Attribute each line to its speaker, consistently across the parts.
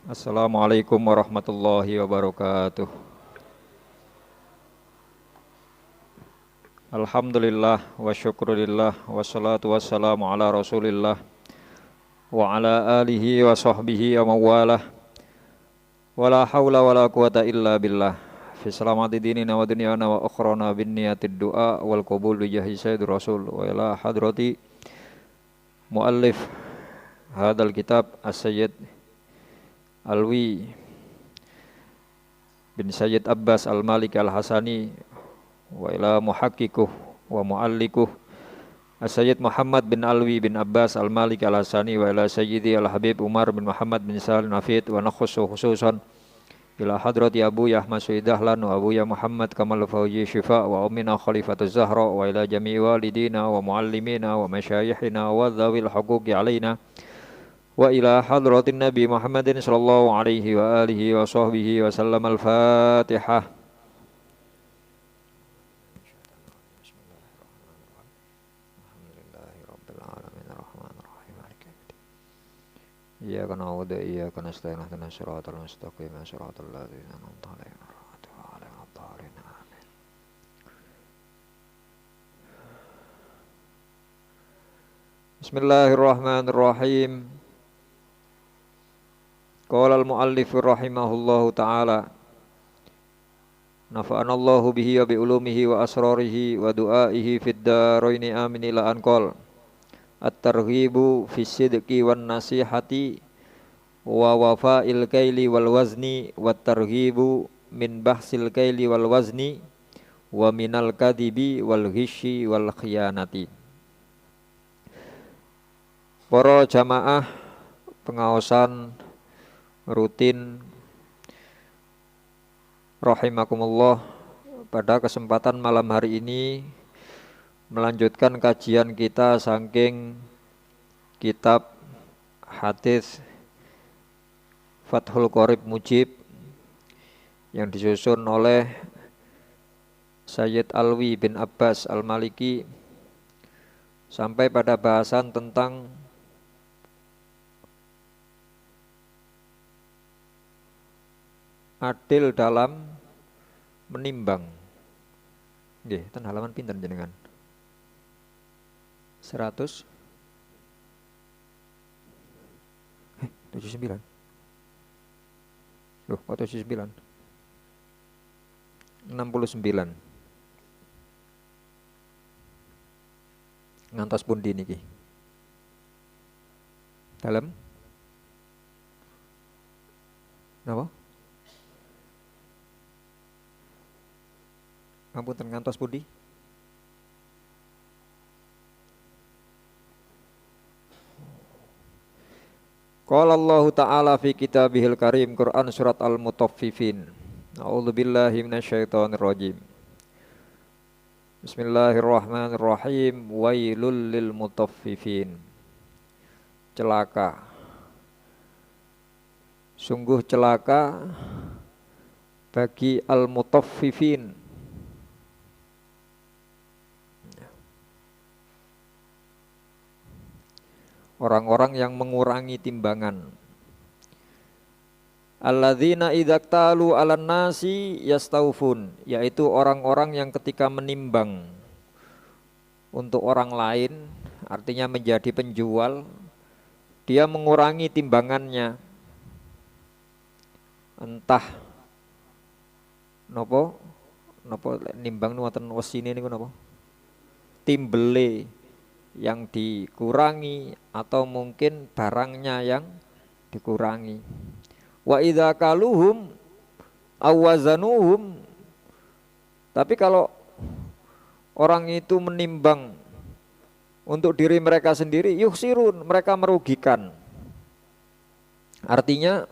Speaker 1: Assalamualaikum warahmatullahi wabarakatuh. Alhamdulillah wa syukurillah wassalatu wassalamu ala rasulillah wa ala alihi wa sahbihi wa mawalah wa la hawla wa la quwata illa billah fi salamati dinina wa dunyana wa ukhrana bin niyatid du'a wal qabul bi jahi sayyidir rasul wa ila hadrati muallif hadal kitab as-sayyid Alwi bin Sayyid Abbas Al-Malik Al-Hasani wa ila muhakkikuh wa muallikuh As-Sayyid Muhammad bin Alwi bin Abbas Al-Malik Al-Hasani wa ila Sayyidi Al-Habib Umar bin Muhammad bin Salim Nafid wa nakhusu khususan ila hadrati Abu Yahma Suidahlan wa Abu Ya Muhammad Kamal Fauji Syifa wa Ummina Khalifatul Zahra wa ila jami'i walidina wa muallimina wa masyayikhina wa dhawil huquqi alaina wa ila hadratin Nabi Muhammadin sallallahu alaihi wa alihi wa sahbihi wa sallam al-Fatihah. Iyyaka na'budu wa iyyaka nasta'in ihdinas siratal mustaqim siratal ladzina an'amta 'alaihim ghairil maghdubi 'alaihim waladdallin. Amin. Bismillahirrahmanirrahim. Qala al-muallif rahimahullahu ta'ala nafa'anallahu bihi wa bi ulumihi wa asrarihi wa du'aihi fid daraini amin ila anqal at-targhibu fi sidqi wan nasihati wa wafa'il kaili wal wazni wat targhibu min bahsil kaili wal wazni wa minal kadhibi wal ghisyi wal khiyanati. Para jamaah pengaosan rutin rahimakumullah, pada kesempatan malam hari ini melanjutkan kajian kita saking kitab hadis Fathul Qorib Mujib yang disusun oleh Sayyid Alwi bin Abbas Al-Maliki sampai pada bahasan tentang adil dalam menimbang. Nggih, ten halaman pinten jenengan? 100 79. Loh, kok 79? 69. Ngantos pundi niki? Dalam? Napa? Ngapunten ngantos pundi? Qala Allah Ta'ala fi kitabihil karim Quran surat Al-Mutaffifin. A'udzu billahi minasyaitonir rajim. Bismillahirrahmanirrahim. Wailul lil mutaffifin. Celaka. Sungguh celaka bagi al-mutaffifin. Orang-orang yang mengurangi timbangan. Alladzina idzaktalu 'alan nasi yastaufun, yaitu orang-orang yang ketika menimbang untuk orang lain, artinya menjadi penjual, dia mengurangi timbangannya. Entah nopo nimbang nuwatan wesine niku nopo? Timbele yang dikurangi atau mungkin barangnya yang dikurangi. Wa idza kaluhum awazanuhum, tapi kalau orang itu menimbang untuk diri mereka sendiri, yukhsirun, mereka merugikan. Artinya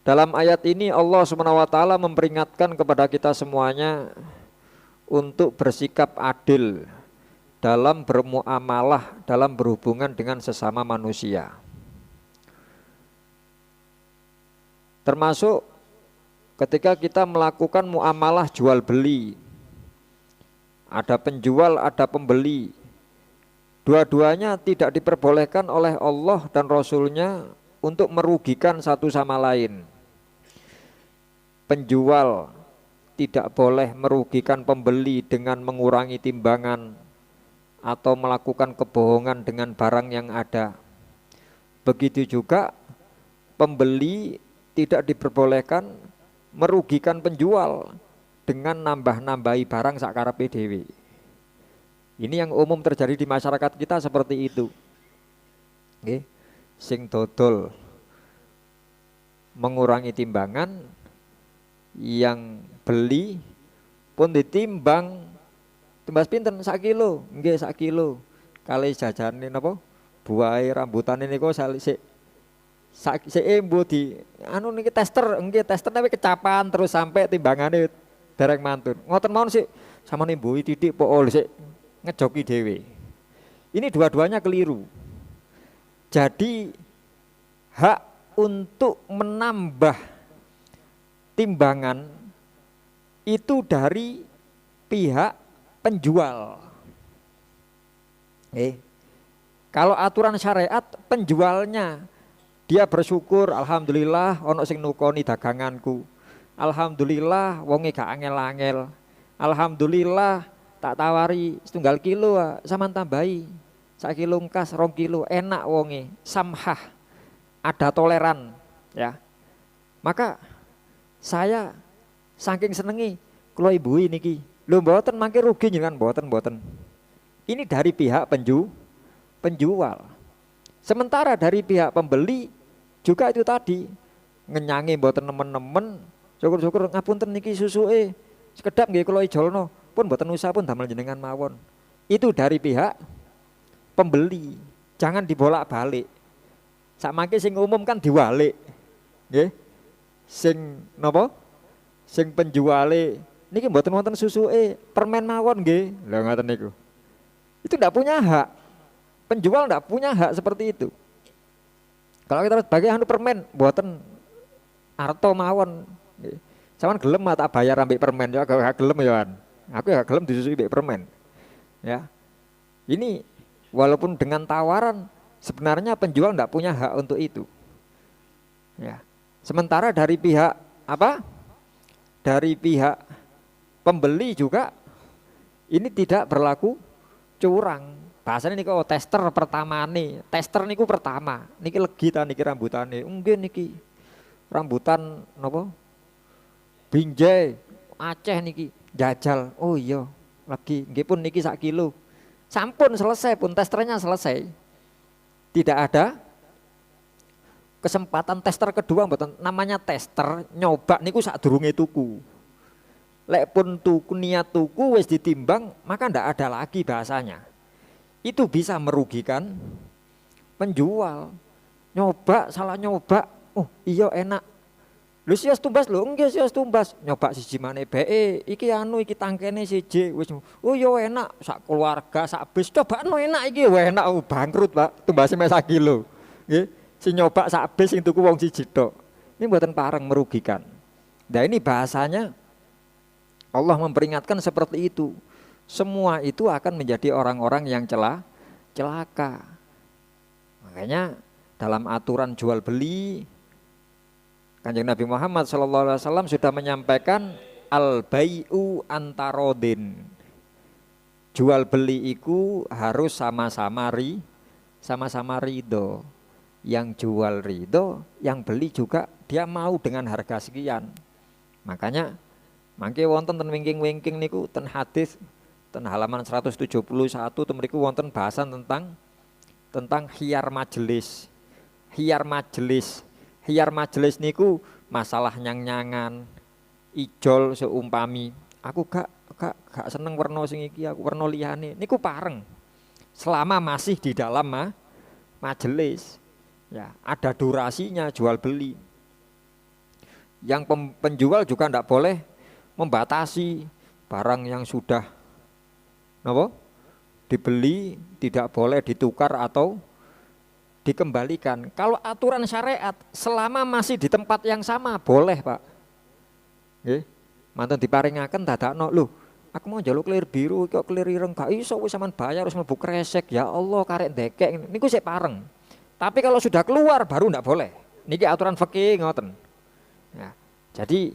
Speaker 1: dalam ayat ini Allah SWT memperingatkan kepada kita semuanya untuk bersikap adil dalam bermuamalah, dalam berhubungan dengan sesama manusia. Termasuk ketika kita melakukan muamalah jual beli, ada penjual, ada pembeli. Dua-duanya tidak diperbolehkan oleh Allah dan Rasulnya untuk merugikan satu sama lain. Penjual tidak boleh merugikan pembeli dengan mengurangi timbangan atau melakukan kebohongan dengan barang yang ada. Begitu juga pembeli tidak diperbolehkan merugikan penjual dengan nambah-nambahi barang sakarepe dhewe. Ini yang umum terjadi di masyarakat kita seperti itu. Nggih, sing dodol mengurangi timbangan, yang beli pun ditimbang. Tumbas pinten? 1 kilo. Nggih 1 kilo. Kali jajane napa? Buahe rambutan niku sik embo di anu niki tester, nggih tester tapi kecapan terus sampai timbangane dereng mantun. Ngoten mawon sik samane mbuhi titik po sik ngejoki dhewe. Ini dua-duanya keliru. Jadi hak untuk menambah timbangan itu dari pihak penjual. Kalau aturan syariat penjualnya dia bersyukur, alhamdulillah ono sing nukoni daganganku. Alhamdulillah wonge gak angel-angel. Alhamdulillah tak tawari 1 kilo sampean tambahi 1 kilo engkas 2 kilo enak wonge, samhah, ada toleran ya. Maka saya saking senengi kula ibu niki. Lho mboten mangke rugi jenengan mboten. Ini dari pihak penjual. Sementara dari pihak pembeli juga itu tadi ngenyangi mboten nemen-nemen, syukur-syukur ngapunten niki susuke sekedap nggih kula ijolno, pun mboten usah pun damel jenengan mawon. Itu dari pihak pembeli. Jangan dibolak-balik. Sakmangke sing umum kan diwalik. Nggih. Sing napa? Sing penjuale niki mboten wonten susuke, permen mawon nggih. Lha ngoten niku. Itu ndak punya hak. Penjual ndak punya hak seperti itu. Kalau kita sebagai anu permen mboten arto mawon. Nggih. Sampeyan gelem tak bayar ambek permen ya gak gelem ya. Aku ya gelem disusui ambek permen. Ya. Ini walaupun dengan tawaran sebenarnya penjual ndak punya hak untuk itu. Ya. Sementara dari pihak apa? Dari pihak pembeli juga ini tidak berlaku curang. Bahasanya niku tester pertama nih. Tester niku pertama. Niki legi ta niki rambutane. Nggih niki rambutan napa? Binjai Aceh niki jajal. Oh iya, lagi nggih pun niki 1 kilo. Sampun selesai pun testernya selesai. Tidak ada kesempatan tester kedua mboten, namanya tester nyoba niku sadurunge tuku. Lek pun tuku niat tuku wis ditimbang maka ndak ada lagi bahasanya. Itu bisa merugikan penjual. Nyoba salah nyoba. Oh iya enak. Lho sias tumbas lho, nggih sias tumbas. Nyoba siji maneh beke, iki anu iki tangkene siji wis. Oh iya enak, sak keluarga sak bis cobaan enak iki enak bangkrut, Pak. Tumbase mek 1 kilo. Nggih. Si nyoba sak bis sing tuku wong siji tok. Ini mboten pareng merugikan. Nah ini bahasanya Allah memperingatkan seperti itu. Semua itu akan menjadi orang-orang yang celaka. Makanya dalam aturan jual beli Kanjeng Nabi Muhammad SAW sudah menyampaikan al-bai'u antarodin. Jual beli itu harus sama-sama ridho. Yang jual ridho, yang beli juga dia mau dengan harga sekian. Makanya mangke wonten ten wingking-wingking niku ten hadis ten halaman 171 temriku wonten bahasan tentang khiyar majelis. Khiyar majelis niku masalah nyang-nyangan, ijol seumpami. Aku gak seneng werna sing iki, aku werna liyane. Niku pareng. Selama masih di dalam majelis. Ya, ada durasinya jual beli. Yang penjual juga tidak boleh membatasi barang yang sudah dibeli tidak boleh ditukar atau dikembalikan. Kalau aturan syariat selama masih di tempat yang sama boleh, Pak. Nggih. Manten diparingaken dadakno lho. Aku mau njaluk clear biru kok clear ireng gak iso wis sampean bayar harus mlebu kresek. Ya Allah karek ndekek niku sik pareng. Tapi kalau sudah keluar baru tidak boleh. Niki aturan fikih ngoten. Ya, jadi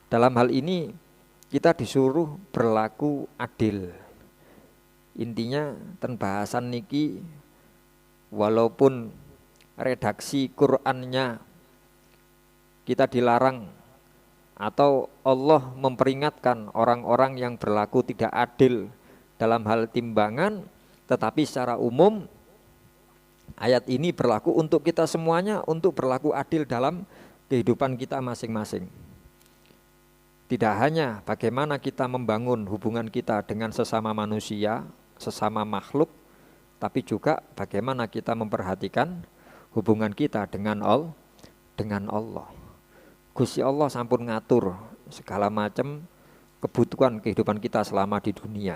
Speaker 1: dalam hal ini kita disuruh berlaku adil. Intinya ten bahasan niki walaupun redaksi Qur'annya kita dilarang atau Allah memperingatkan orang-orang yang berlaku tidak adil dalam hal timbangan, tetapi secara umum ayat ini berlaku untuk kita semuanya untuk berlaku adil dalam kehidupan kita masing-masing. Tidak hanya bagaimana kita membangun hubungan kita dengan sesama manusia, sesama makhluk, tapi juga bagaimana kita memperhatikan hubungan kita dengan Allah. Gusti Allah sampun ngatur segala macam kebutuhan kehidupan kita selama di dunia.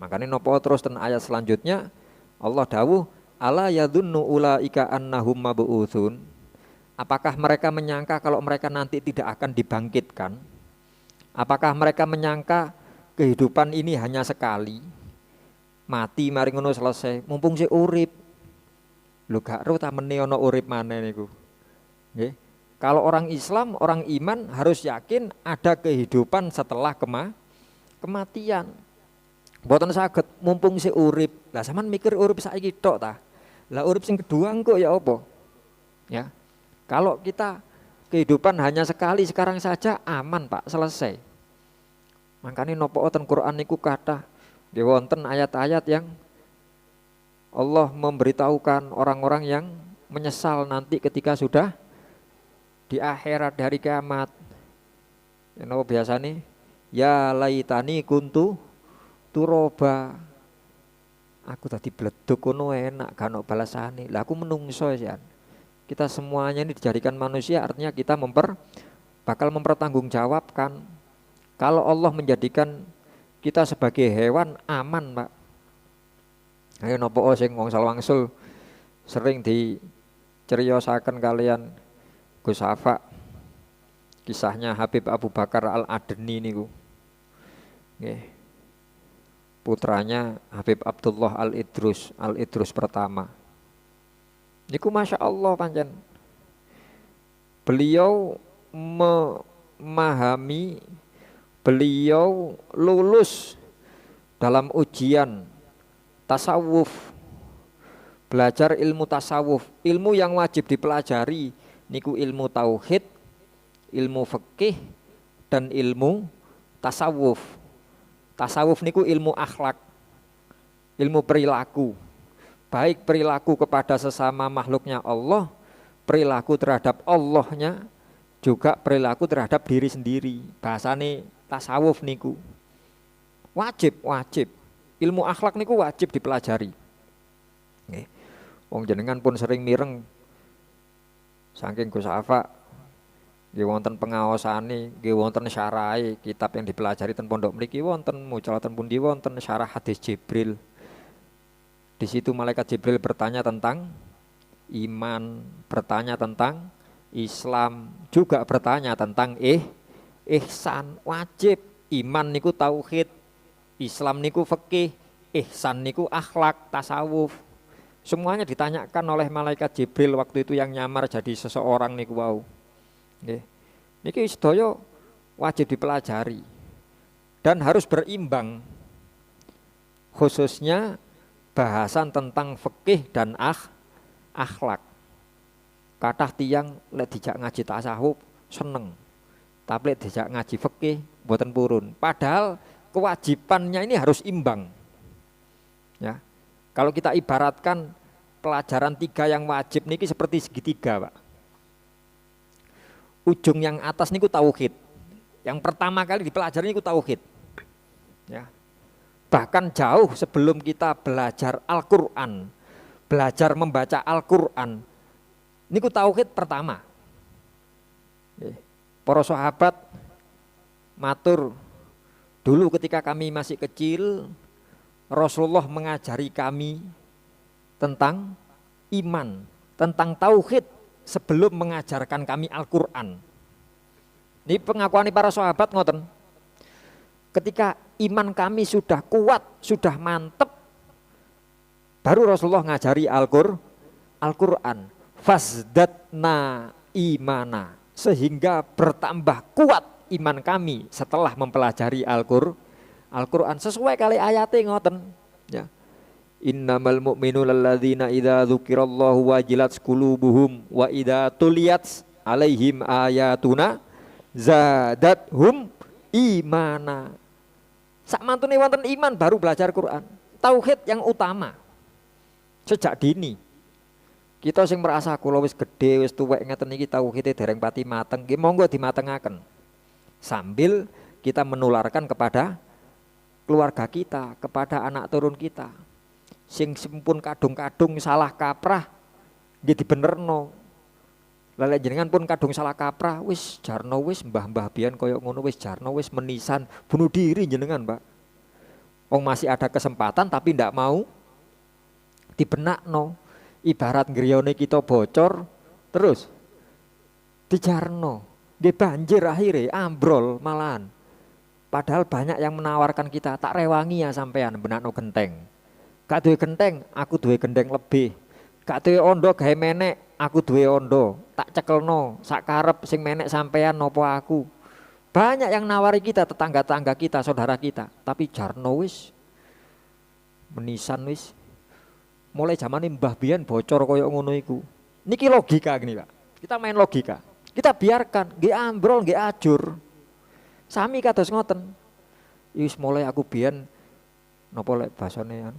Speaker 1: Makanya nopo terus dan ayat selanjutnya Allah dawuh ala yadhunnu ulaika annahum mab'utsun. Apakah mereka menyangka kalau mereka nanti tidak akan dibangkitkan? Apakah mereka menyangka kehidupan ini hanya sekali? Mati mari ngono selesai, mumpung sik urip. Lho gak ro ta meneh ana urip maneh niku. Nggih. Kalau orang Islam, orang iman harus yakin ada kehidupan setelah kematian. Mboten saged mumpung sik urip. Lah sampean mikir urip saiki tok ta? Lah urip sing kedua engko ya apa? Ya. Kalau kita kehidupan hanya sekali sekarang saja aman Pak, selesai. Makanya napa wonten Quran niku kathah nggih wonten ayat-ayat yang Allah memberitahukan orang-orang yang menyesal nanti ketika sudah di akhirat dari kiamat. Ya napa biasane? Ya laitani kuntu turoba. Aku tadi bleduk kono enak gak ono balasane. Lah aku menungso ya. Kita semuanya ini dijadikan manusia, artinya kita bakal mempertanggungjawabkan. Kalau Allah menjadikan kita sebagai hewan aman, Pak. Ayo nopo sing wangsul sering diceriosaken kalian Gus Afa. Kisahnya Habib Abu Bakar Al-Adni niku. Nggih. Putranya Habib Abdullah Al-Idrus pertama. Niku Masya Allah pancen. Beliau memahami, beliau lulus dalam ujian tasawuf, belajar ilmu tasawuf, ilmu yang wajib dipelajari niku ilmu tauhid, ilmu fikih dan ilmu tasawuf. Tasawuf niku ilmu akhlak, ilmu perilaku. Baik perilaku kepada sesama makhluknya Allah, perilaku terhadap Allahnya, juga perilaku terhadap diri sendiri. Bahasane tasawuf niku wajib. Ilmu akhlak niku wajib dipelajari. Wong jenengan pun sering mireng saking Gus Afa nggih wonten pengaosane, nggih wonten syarahe kitab yang dipelajari ten pondok mriki wonten mucalaten pundi wonten syarah hadis Jibril. Di situ malaikat Jibril bertanya tentang iman, bertanya tentang Islam, juga bertanya tentang ihsan. Wajib. Iman niku tauhid, Islam niku fikih, ihsan niku akhlak, tasawuf. Semuanya ditanyakan oleh malaikat Jibril waktu itu yang nyamar jadi seseorang niku wau. Nggih. Niki sedaya wajib dipelajari dan harus berimbang. Khususnya bahasan tentang fikih dan akhlak. Kathah tiyang lek dijak ngaji tasawuf seneng. Tapi lek dijak ngaji fikih mboten purun. Padahal kewajibannya ini harus imbang. Ya. Kalau kita ibaratkan pelajaran 3 yang wajib niki seperti segitiga, Pak. Ujung yang atas niku tauhid. Yang pertama kali dipelajari niku tauhid. Ya. Bahkan jauh sebelum kita belajar Al-Qur'an, belajar membaca Al-Qur'an, niku tauhid pertama. Para sahabat matur, dulu ketika kami masih kecil, Rasulullah mengajari kami tentang iman, tentang tauhid sebelum mengajarkan kami Al-Qur'an. Ini pengakuan para sahabat ngoten. Ketika iman kami sudah kuat, sudah mantep, baru Rasulullah ngajari Al-Qur'an, fasdatna imana, sehingga bertambah kuat iman kami setelah mempelajari Al-Qur'an sesuai kali ayatnya ngoten ya. Innamal mu'minuna alladzina idza dzukirallahu wajilat qulubuhum wa idza tuliyat alaihim ayatuna zadathum imana. Sak mantune wonten iman baru belajar Quran. Tauhid yang utama. Sejak dini. Kita sing merasa kula wis gedhe, wis tuwek ngeten iki tauhide dereng pati mateng, nggih monggo dimatengaken. Sambil kita menularkan kepada keluarga kita, kepada anak turun kita. Sing simpun kadung-kadung salah kaprah nggih dibenerno. Lah lek jenengan pun kadung salah kaprah wis jarno wis mbah-mbah biyen koyo ngono wis jarno wis menisan bunuh diri jenengan, Mbak. Wong masih ada kesempatan tapi ndak mau dibenakno. Ibarat griyane kita bocor terus dijarno. Nggih banjir akhirnya ambrol malahan. Padahal banyak yang menawarkan kita, tak rewangi ya sampean benakno genteng. Gak duwe genteng, aku duwe genteng lebih. Gak duwe ondo gawe menek, aku duwe ondo. Tak cekelno, sak karep sing menek sampean nopo aku. Banyak yang nawari kita, tetangga-tangga kita, saudara kita. Tapi jarno wis, menisan wis. Mulai zaman mbah biyen bocor koyo ngono iku. Niki logika gini Pak. Kita main logika. Kita biarkan, nggih ambrol, nggih ajur. Sami kados ngoten. Wis mulai aku biyen napa lek basane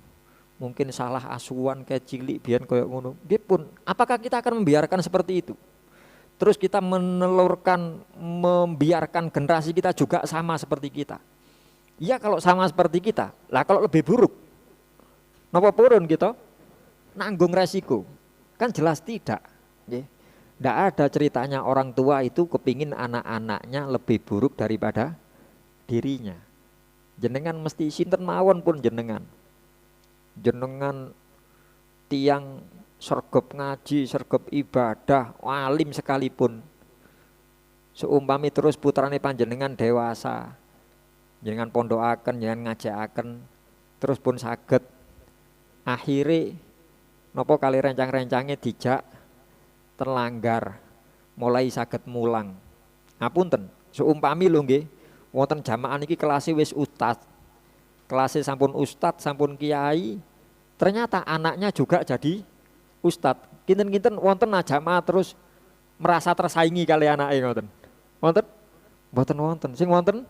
Speaker 1: mungkin salah asuhan kayak cilik biyen koyo ngono. Nggih pun, apakah kita akan membiarkan seperti itu? Terus kita membiarkan generasi kita juga sama seperti kita. Iya kalau sama seperti kita. Lah kalau lebih buruk. Napa purun gitu? Nanggung resiko. Kan jelas tidak. Nggih. Nggak ada ceritanya orang tua itu kepingin anak-anaknya lebih buruk daripada dirinya. Jenengan mesti sinten mawon pun jenengan. Jenengan tiang sergep ngaji, sergep ibadah, alim sekalipun. Seumpami terus putrane panjenengan dewasa, jenengan pondokaken, jenengan ngajakaken, terus pun saged akhire napa kali rencang-rencange dijak terlanggar, mulai saged mulang. Ngapunten, seumpami lho nggih, wonten jamaah niki kelasé wis ustaz. Kelasé sampun ustaz, sampun kiai, ternyata anaknya juga jadi ustadz. Kinten-kinten wonten jamaah terus merasa tersaingi kali anake ngoten. Wonten? Mboten wonten. Sing wonten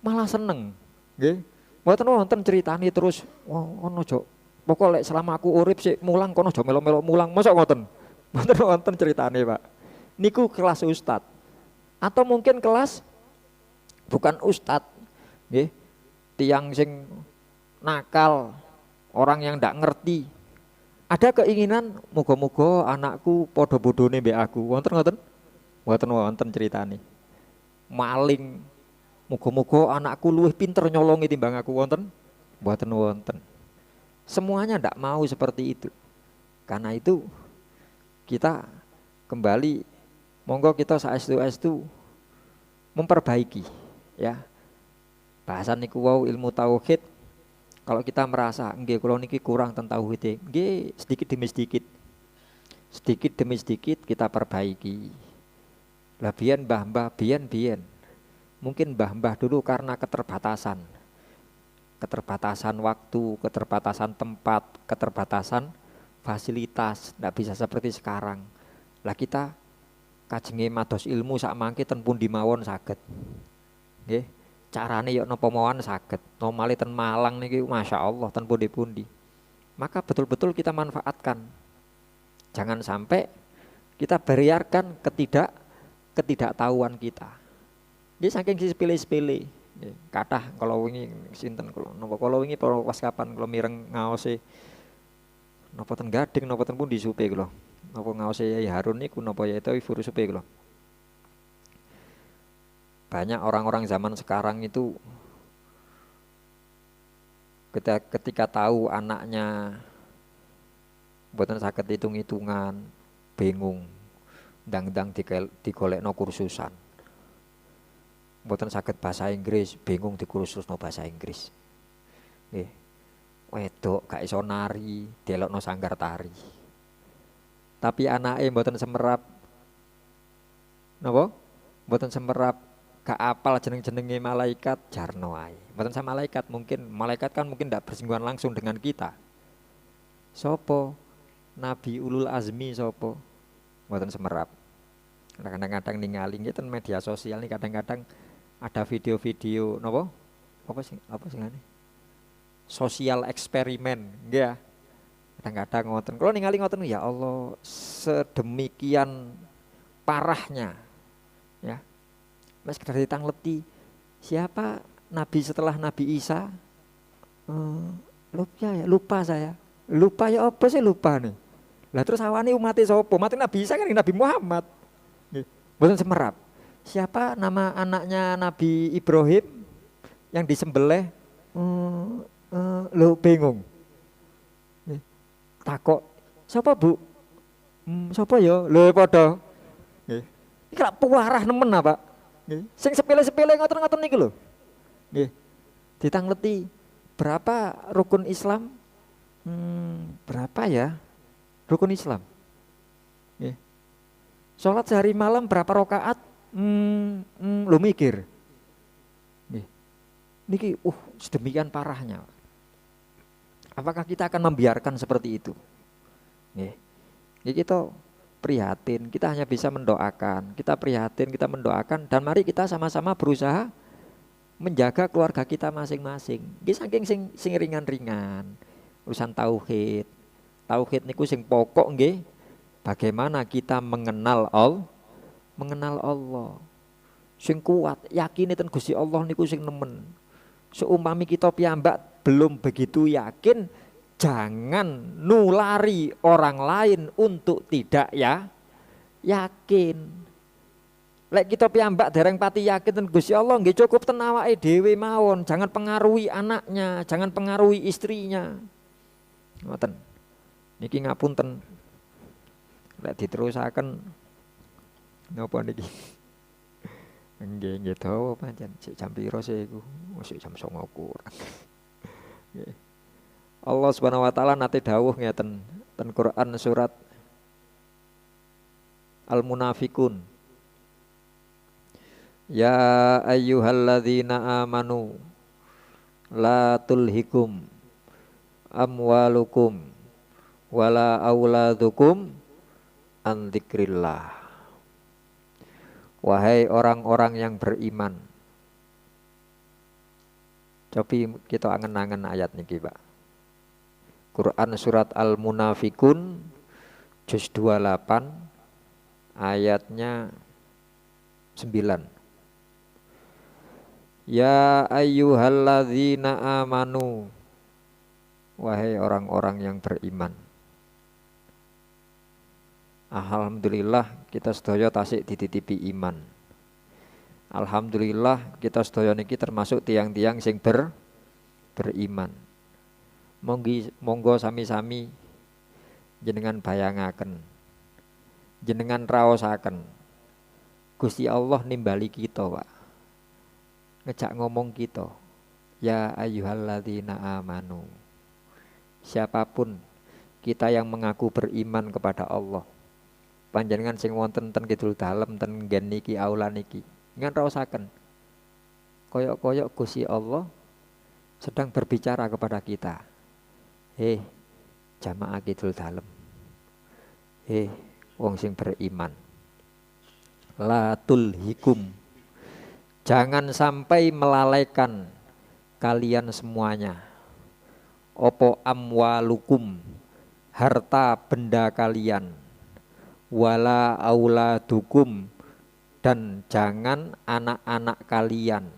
Speaker 1: malah seneng. Nggih. Mboten wonten critani terus ono jo. Pokok lek selama aku urip sik mulang kono aja melo-melo mulang. Mosok ngoten. Mboten wonten critane, Pak. Niku kelas ustadz. Atau mungkin kelas bukan ustadz. Nggih. Tiang sing nakal, orang yang ndak ngerti. Ada keinginan muga-muga anakku padha bodhone mbek aku. Wonten ngoten? Mboten wonten critane. Maling, muga-muga anakku luwih pinter nyolongi timbang aku. Wonten? Mboten wonten. Semuanya ndak mau seperti itu. Karena itu kita kembali monggo kita saestu-estu memperbaiki ya. Bahasan niku wau ilmu tauhid. Kalau kita merasa nggih kula niki kurang tentang tauhid, nggih sedikit demi sedikit. Sedikit demi sedikit kita perbaiki. Lah biyen mbah-mbah biyen. Mungkin mbah-mbah dulu karena keterbatasan. Keterbatasan waktu, keterbatasan tempat, keterbatasan fasilitas, ndak bisa seperti sekarang. Lah kita kajenge mados ilmu sak mangke ten pundi mawon saged. Nggih. Carane yo napa mawon saged. Nomale ten Malang niki masyaallah ten pundi-pundi. Maka betul-betul kita manfaatkan. Jangan sampai kita biarkan ketidaktahuan kita. Jadi saking sepele-sepele. Kathah kalau wingi sinten kula napa kala wingi pas kapan kula mireng ngaose napa ten Gading napa ten pundi supe kula. Napa ngaose Yai Harun niku napa ya itu furu supe kula. Banyak orang-orang zaman sekarang itu ketika tahu anaknya mboten saged hitung-hitungan, bingung, ndang-ndang digolekno kursusan. Mboten saged bahasa Inggris, bingung dikursusno bahasa Inggris. Nggih. Wedok gak iso nari, delokno sanggar tari. tapi anake mboten semerap. Napa? Mboten semerap, gak apal jeneng-jenenge malaikat jarno ae. Mboten sama malaikat, mungkin malaikat kan mungkin ndak bersinggungan langsung dengan kita. Sopo? Nabi ulul azmi sopo? Mboten semerap. Kadang-kadang ningali nggih ten media sosial nih kadang-kadang ada video-video napa? Apa sing ngene? Sosial eksperimen, nggih ya. Kadang-kadang ngoten. Kalau ningali ngoten ya Allah, sedemikian parahnya. Ya. Mas sekedar ditangleti. Siapa nabi setelah Nabi Isa? Lupa saya. Lupa ya apa sih lupa nih. Lah terus awani umat sapa? Umat Nabi Isa kan Nabi Muhammad. Nggih. Mboten semerap. Siapa nama anaknya Nabi Ibrahim yang disembelih? Lo bingung. Takok, siapa Bu? Siapa ya? Lho padha. Nggih. Iki lak puarah nemen apa? Nggih. Sing sepele-sepele ngoten-ngoten niku lho. Nggih. Ditangleti berapa rukun Islam? Berapa ya? Rukun Islam. Nggih. Salat sehari malam berapa rakaat? Lu mikir. Nggih. Niki sedemikian parahnya. Apakah kita akan membiarkan seperti itu? Nggih. Kita prihatin, kita hanya bisa mendoakan. Kita prihatin, kita mendoakan dan mari kita sama-sama berusaha menjaga keluarga kita masing-masing. Nggih saking sing ringan-ringan. Urusan tauhid. Tauhid niku sing pokok nggih. Bagaimana kita mengenal Allah. Sing kuat, yakin ten Gusti Allah niku sing nemen. Seumpami kita piyambak belum begitu yakin, jangan nulari orang lain untuk tidak yakin. Lek kita piyambak dereng pati yakin ten Gusti Allah nggih cukup ten awake dhewe mawon, jangan pengaruhi anaknya, jangan pengaruhi istrinya. Ngoten. Niki ngapunten. Lek diterusaken napa niki? Nggih dawa pancen sik jam pira sih iku? Sik jam 09.00 kurang. Allah Subhanahu wa taala nate dawuh ngeten ten Quran surat Al-Munafiqun. Ya ayyuhalladzina amanu la tulhikum amwalukum wala auladukum an dzikrillah. Wahai orang-orang yang beriman. Cobi kita angen-angen ayat niki, Pak. Quran surat Al-Munafiqun juz 28 ayatnya 9. Ya ayyuhalladzina amanu. Wahai orang-orang yang beriman. Alhamdulillah kita sedaya tasik dititipi iman. Alhamdulillah kita sedaya niki termasuk tiang-tiang sing beriman. Monggo sami-sami jenengan bayangaken. Jenengan raosaken. Gusti Allah nimbali kita, Pak. Ngejak ngomong kita. Ya ayyuhalladzina amanu. Siapapun kita yang mengaku beriman kepada Allah. Panjenengan sing wonten ten kidul dalem ten nggen niki aula niki ngan raosaken koyok-koyok Gusti Allah sedang berbicara kepada kita. Jamaah kidul dalem. Wong sing beriman. La tulhikum. Jangan sampai melalaikan kalian semuanya. Opo amwalukum, harta benda kalian. Wala auladukum, dan jangan anak-anak kalian,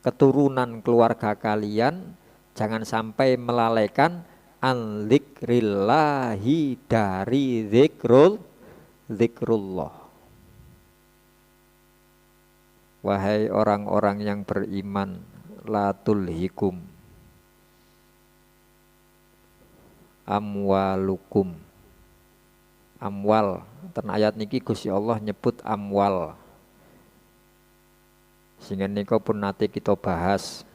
Speaker 1: keturunan keluarga kalian, jangan sampai melalaikan an dzikrillahi dari zikrullah. Wahai orang-orang yang beriman, la tulhikum amwalukum. Amwal, ten ayat niki Gusti Allah nyebut amwal. Sehingga niko pun nanti kita bahas.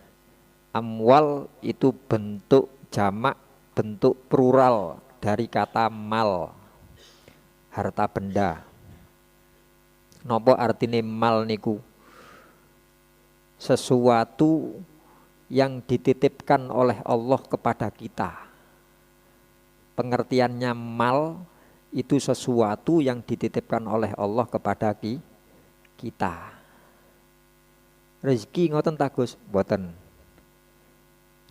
Speaker 1: Amwal itu bentuk jamak, bentuk plural dari kata mal. harta benda. Nopo artine mal niku? Sesuatu yang dititipkan oleh Allah kepada kita. Pengertiannya mal itu sesuatu yang dititipkan oleh Allah kepada kita. Rezeki ngoten ta Gus? Mboten.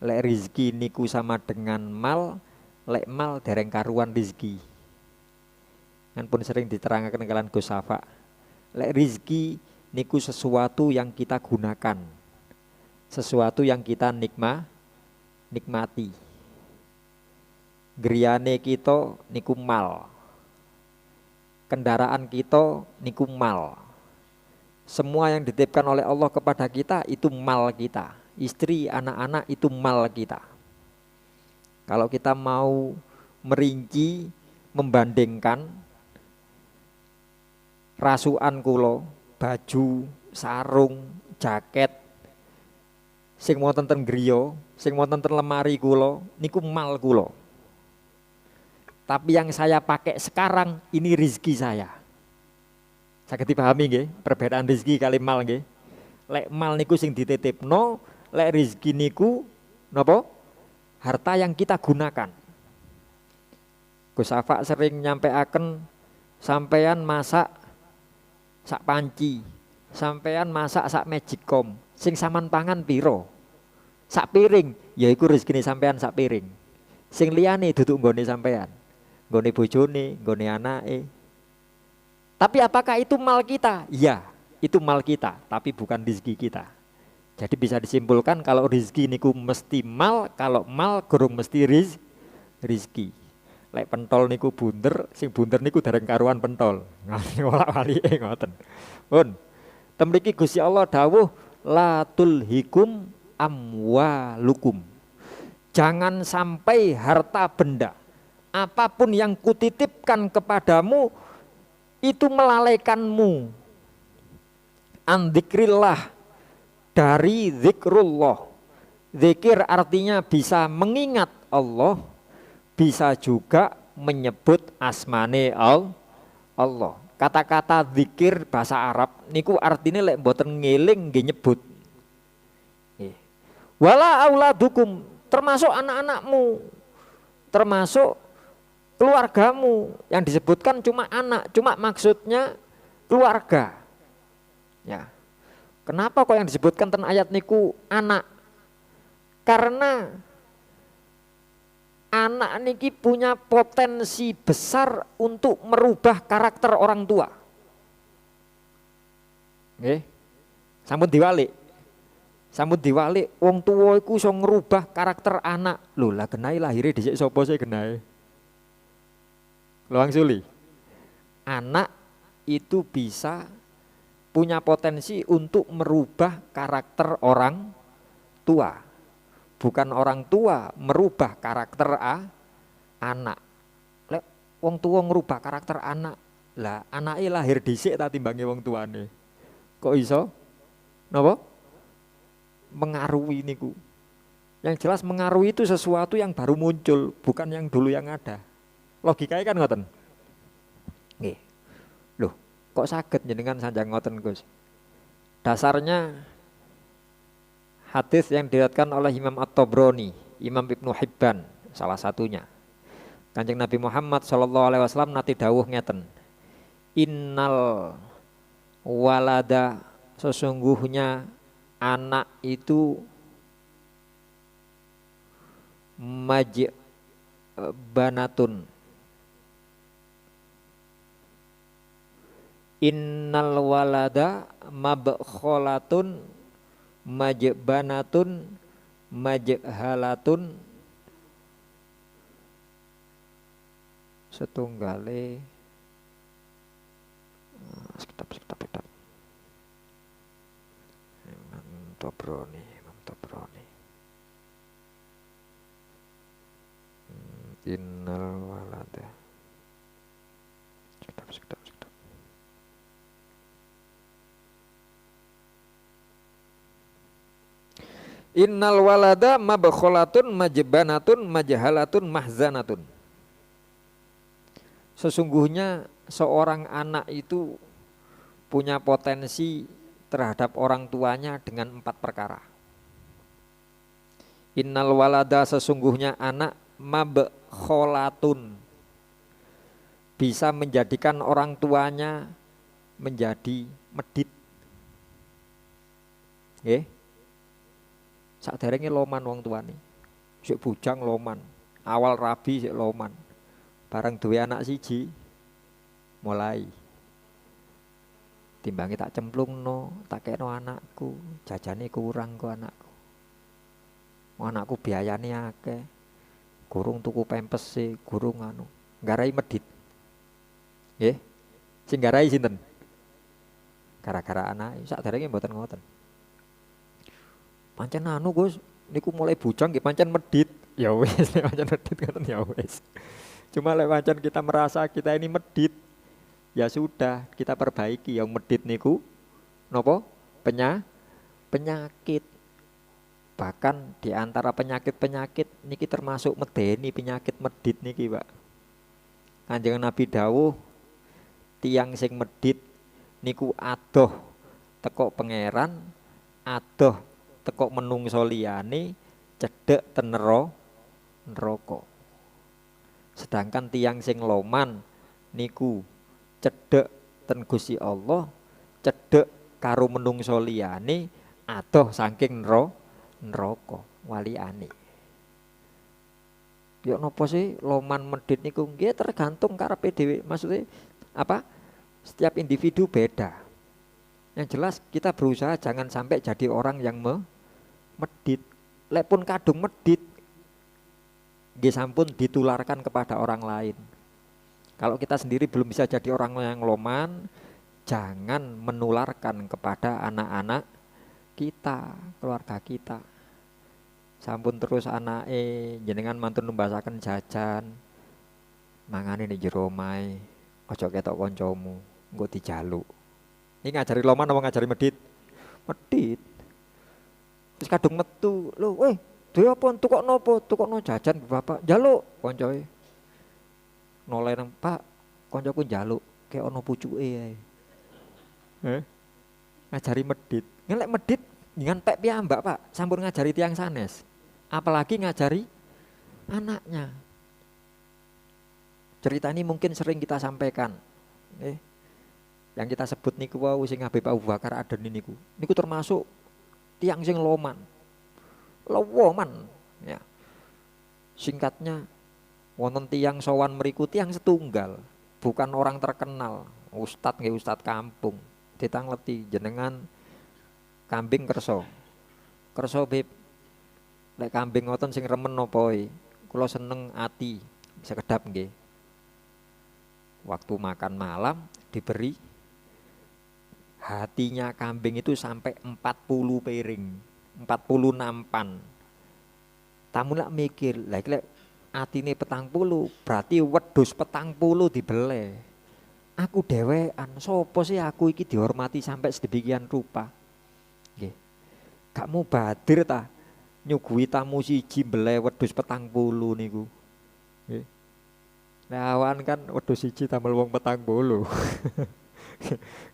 Speaker 1: Lek rezeki niku sama dengan mal, lek mal dereng karuan rezeki. Kan pun sering diterangkan kalian Gus Safa. Lek rezeki niku sesuatu yang kita gunakan. Sesuatu yang kita nikmati. Griyane kita niku mal. Kendaraan kita niku mal. Semua yang dititipkan oleh Allah kepada kita itu mal kita. Istri, anak-anak itu mal kita. Kalau kita mau merinci, membandingkan rasukan kulo, baju, sarung, jaket, sing wonten ten griya, sing wonten ten lemari kulo, niku mal kulo. Tapi yang saya pakai sekarang ini rezeki saya. Saged dipahami nggih, perbedaan rezeki kali mal nggih. Lek mal niku sing dititipno, lek rezeki niku napa? Harta yang kita gunakan. Gus Safa sering nyampeaken sampean masak sak panci, sampean masak sak magicom, sing saman pangan piro? Sak piring, yaiku rezekine sampean sak piring. Sing liyane duduk nggone sampean, nggone bojone, nggone anake. Tapi apakah itu mal kita? Iya, itu mal kita, tapi bukan rezeki kita. Jadi bisa disimpulkan kalau rezeki niku mesti mal, kalau mal gurung mesti rezeki. Lek pentol niku bunder, sing bunder niku dereng karuan pentol. Wolak-walike ngoten. Pun. Temriki Gusti Allah dawuh la tulhikum amwalukum. Jangan sampai harta benda apapun yang kutitipkan kepadamu itu melalaikanmu an dzikrillah, dari zikrullah. Zikir artinya bisa mengingat Allah, bisa juga menyebut asmane Allah. Kata-kata zikir bahasa Arab niku artinya lek mboten ngeling nggih nyebut. Wala auladukum, termasuk anak-anakmu, termasuk keluargamu. Yang disebutkan cuma anak, cuma maksudnya keluarga. Ya. Kenapa kok yang disebutkan ten ayat niku anak? Karena anak niki punya potensi besar untuk merubah karakter orang tua. Nggih. Sampun diwalik. Sampun diwalik wong tua iku iso ngerubah karakter anak. Lho lah genahe lahire dhisik sapa sih genahe? Luang Suli. Anak itu bisa punya potensi untuk merubah karakter orang tua. Bukan orang tua merubah karakter anak. Lek wong tua ngerubah karakter anak, lah anake lahir dhisik ta timbange wong tuane. Kok iso? Napa? Mengaruhi niku. Yang jelas mengaruhi itu sesuatu yang baru muncul, bukan yang dulu yang ada. Logikanya kan ngoten. Nggih. Loh, kok saged jenengan sanjang ngoten Gus? Dasarnya hadis yang diriwayatkan oleh Imam At-Tabrani, Imam Ibnu Hibban salah satunya. Kanjeng Nabi Muhammad SAW nate dawuh ngeten. Innal walada, sesungguhnya anak itu majbanatun. Innal walada mabkholatun majbanatun majhalatun setunggale sekedap Imam Tabrani innal walada sekedap innal walada mabkholatun majbanatun majhalatun mahzanatun. Sesungguhnya seorang anak itu punya potensi terhadap orang tuanya dengan 4 perkara. Innal walada, sesungguhnya anak, mabkholatun, bisa menjadikan orang tuanya menjadi medit. Nggih. Sakderenge loman wong tuane. Sik bujang loman, awal rabi sik loman. Bareng duwe anak siji mulai timbangi tak cemplungno, tak kekno anakku, jajane kurang kok anakku. Anakku biayane akeh. Gurung tuku pempes e, gurung anu, nggarai medit. Nggih. Sing nggarai sinten? Gara-gara anak sakderenge mboten ngoten. Pancen anu Gus, niku mulai bujang nggih pancen medit. Ya wis, pancen medit ngoten ya wis. Cuma lek pancen kita merasa kita ini medit, ya sudah kita perbaiki. Yang medit niku napa? Penyakit. Bahkan di antara penyakit-penyakit niki termasuk medeni penyakit medit niki, Pak. Kanjeng Nabi dawuh, tiang sing medit niku adoh teko pangeran, adoh teko menungso liyane, cedhek ten neraka. Sedangkan tiang sing loman niku cedhek ten Gusti Allah, cedhek karo menungso liyane, adoh saking neraka waliane. Yo napa sih loman medit niku? Nggih tergantung karepe dhewe. Maksudnya apa? Setiap individu beda. Yang jelas kita berusaha jangan sampai jadi orang yang medit. Lek pun kadung medit, nggih sampun ditularkan kepada orang lain. Kalau kita sendiri belum bisa jadi orang yang loman, jangan menularkan kepada anak-anak kita, keluarga kita. Sampun terus anake jenengan mantun numbasaken jajan, mangane ning jero omahe, aja ketok kancamu, engko dijaluk. Ini ngajari loman apa ngajari medit? Medit. Terus kadung metu, lho, weh, duwe apa tukokno apa? Tukokno jajan Bapak, njaluk koncoe. Noleh nang Pak, koncoku njaluk, kaya ono pucuke ae. Ngajari medit. Ngelek medit dengan pek piyambak, Pak, sampun ngajari tiang sanes. Apalagi ngajari anaknya. Cerita ini mungkin sering kita sampaikan. Yang kita sebut niku wau sing Habib Abu Bakar Aden niku. Niku termasuk tiang sing loman. Lowoman ya. Singkatnya wonten tiang sowan mriku tiang setunggal, bukan orang terkenal. Ustad nggih ustad kampung. Ditangleti jenengan kambing kerso. Kerso Bib. Lek kambing ngoten sing remen napa e? Kula seneng ati, sekedap nggih. Waktu makan malam diberi hatinya kambing itu sampai 40 piring, 40 nampan. Tamu lak mikir, lek atine 40 berarti wedhus 40 dibele. Aku dhewean, sapa sih aku iki dihormati sampai sedemikian rupa. Nggih. Gak mubadir ta nyuguhi tamu siji mbele wedhus 40 niku. Nggih. Lawan kan wedhus siji tambal wong 40.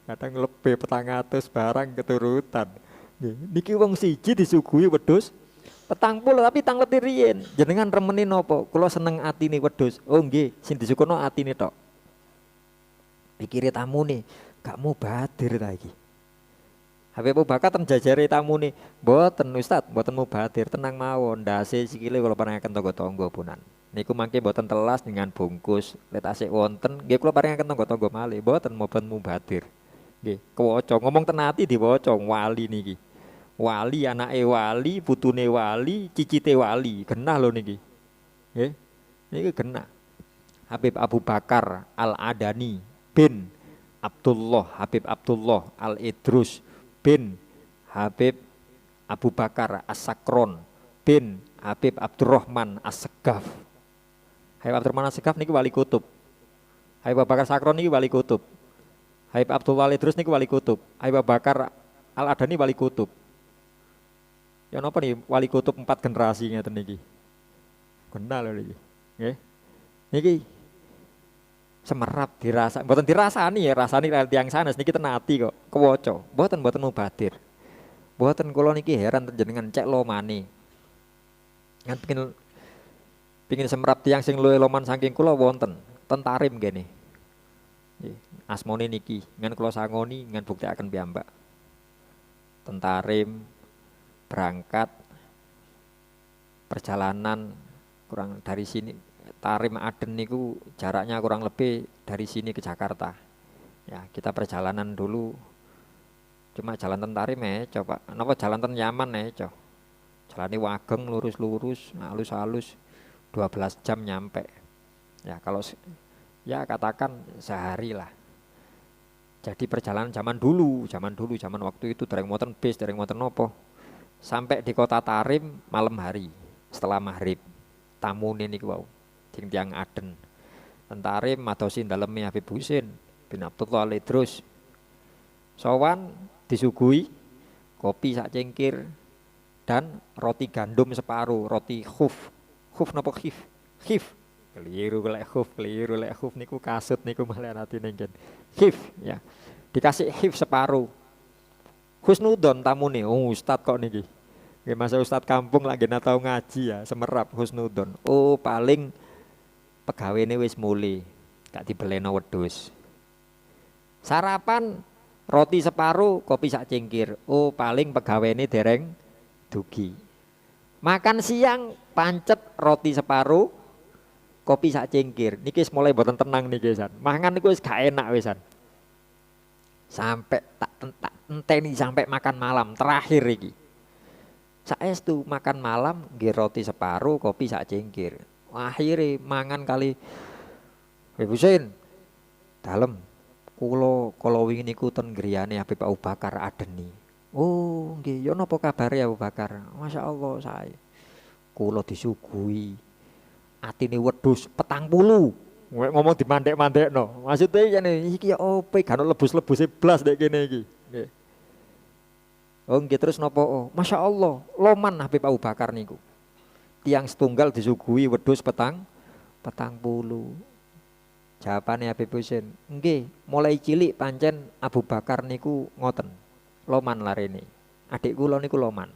Speaker 1: Kadang lebih 400 barang keturutan. Nggih. Niki wong siji disuguhi wedhus 40 tapi tangleti riyen. Jenengan remeni napa? Kula seneng atine wedhus. Oh nggih, sing disukono atine tok. Pikire tamune, gak mubadir ta iki. Habib Abu Bakar jajare tamune, mboten Ustaz, mboten mubadir, tenang mawon, ndase sikile kula paringaken tangga-tangga punan. Niku mangke mboten telas dengan bungkus, let asik wonten, nggih kula paringaken tangga-tangga malih, mboten mubadir. Nggih, kewaca ngomong tenati diwaca wali niki. Wali anake wali, putune wali, cicite wali, genah lho niki. Nggih. Niki genah. Habib Abu Bakar Al-Adani bin Abdullah, Habib Abdullah Al-Idrus bin Habib Abu Bakar As-Sakron bin Habib Abdurrahman As-Segaf. Habib Abdurrahman As-Segaf niki wali kutub. Habib Abu Bakar Sakron niki wali kutub. Habib Abdullah Al-Idrus niki wali kutub. Habib Abu Bakar Al-Adani wali kutub. Ya napa nih wali kutub 4 generasi ngeten niki. Kenal lho niki. Nggih. Niki semerap dirasa, mboten dirasani ya, rasani tiyang sanes niki ten ati kok, kewaca. Mboten mubadir. Mboten kula niki heran jenengan cek lomane. Kan pengin semerap tiyang sing luwih loman saking kula wonten, ten Tarim kene. Nggih, asmane niki, ngan kula sangoni ngan buktekaken piyambak. Ten Tarim berangkat perjalanan kurang dari sini Tarim Aden niku jaraknya kurang lebih dari sini ke Jakarta. Ya, kita perjalanan dulu cuma jalan ten Tarim coba. Napa jalan ten Yaman coba. Jalane wageng lurus-lurus, halus-halus 12 jam nyampe. Ya, kalau ya katakan sehari lah. Jadi perjalanan zaman waktu itu dereng wonten bis, dereng wonten nopo. Sampai di kota Tarim malam hari setelah maghrib. Tamune niku wau sing tiyang Aden. Tentarim madosi daleme Habib Husin bin Abdullah Al-Idrus. Sowan disuguhi kopi sak cengkir dan roti gandum separuh, roti khuf. Khuf napa khif? Khif. Keliru lek khuf niku kasut niku malah atine ngen. Khif ya. Dikasih khif separuh. Husnudon tamune, ustad kok niki. Nggih masa ustad kampung lagi tau ngaji ya, semerap husnudon. Oh, paling pegawene wis mule, gak dibeleno wedhus. Sarapan roti separuh, kopi sak cengkir. Oh, paling pegawene dereng dugi. Makan siang pancet roti separuh, kopi sak cengkir. Niki wis mulai mboten tenang niki san. Mangan niku wis gak enak wisan. Sampai tak enteni sampai makan malam terakhir iki. Saestu makan malam nggih roti separuh, kopi sak cengkir. Akhire mangan kali Husin. Dalem kula wingi niku ten griyane Habib Abu Bakar Adeni. Oh, nggih, ya napa kabare Abu Bakar? Masyaallah sae. Kula disuguhi atine wedhus 40. Ngomong dimandek-mandekno. Maksudnya jane iki opo gak ono lebus-lebuse blas nek kene iki. Nggih. Oh nggih terus napa? Oh, Masya Allah, loman Habib Abu Bakar niku. Tiang setunggal disuguhi wedhus petang puluh. Jawabane Habib Husin, nggih, mulai cilik pancen Abu Bakar niku ngoten. Loman larene. Adik kula niku loman.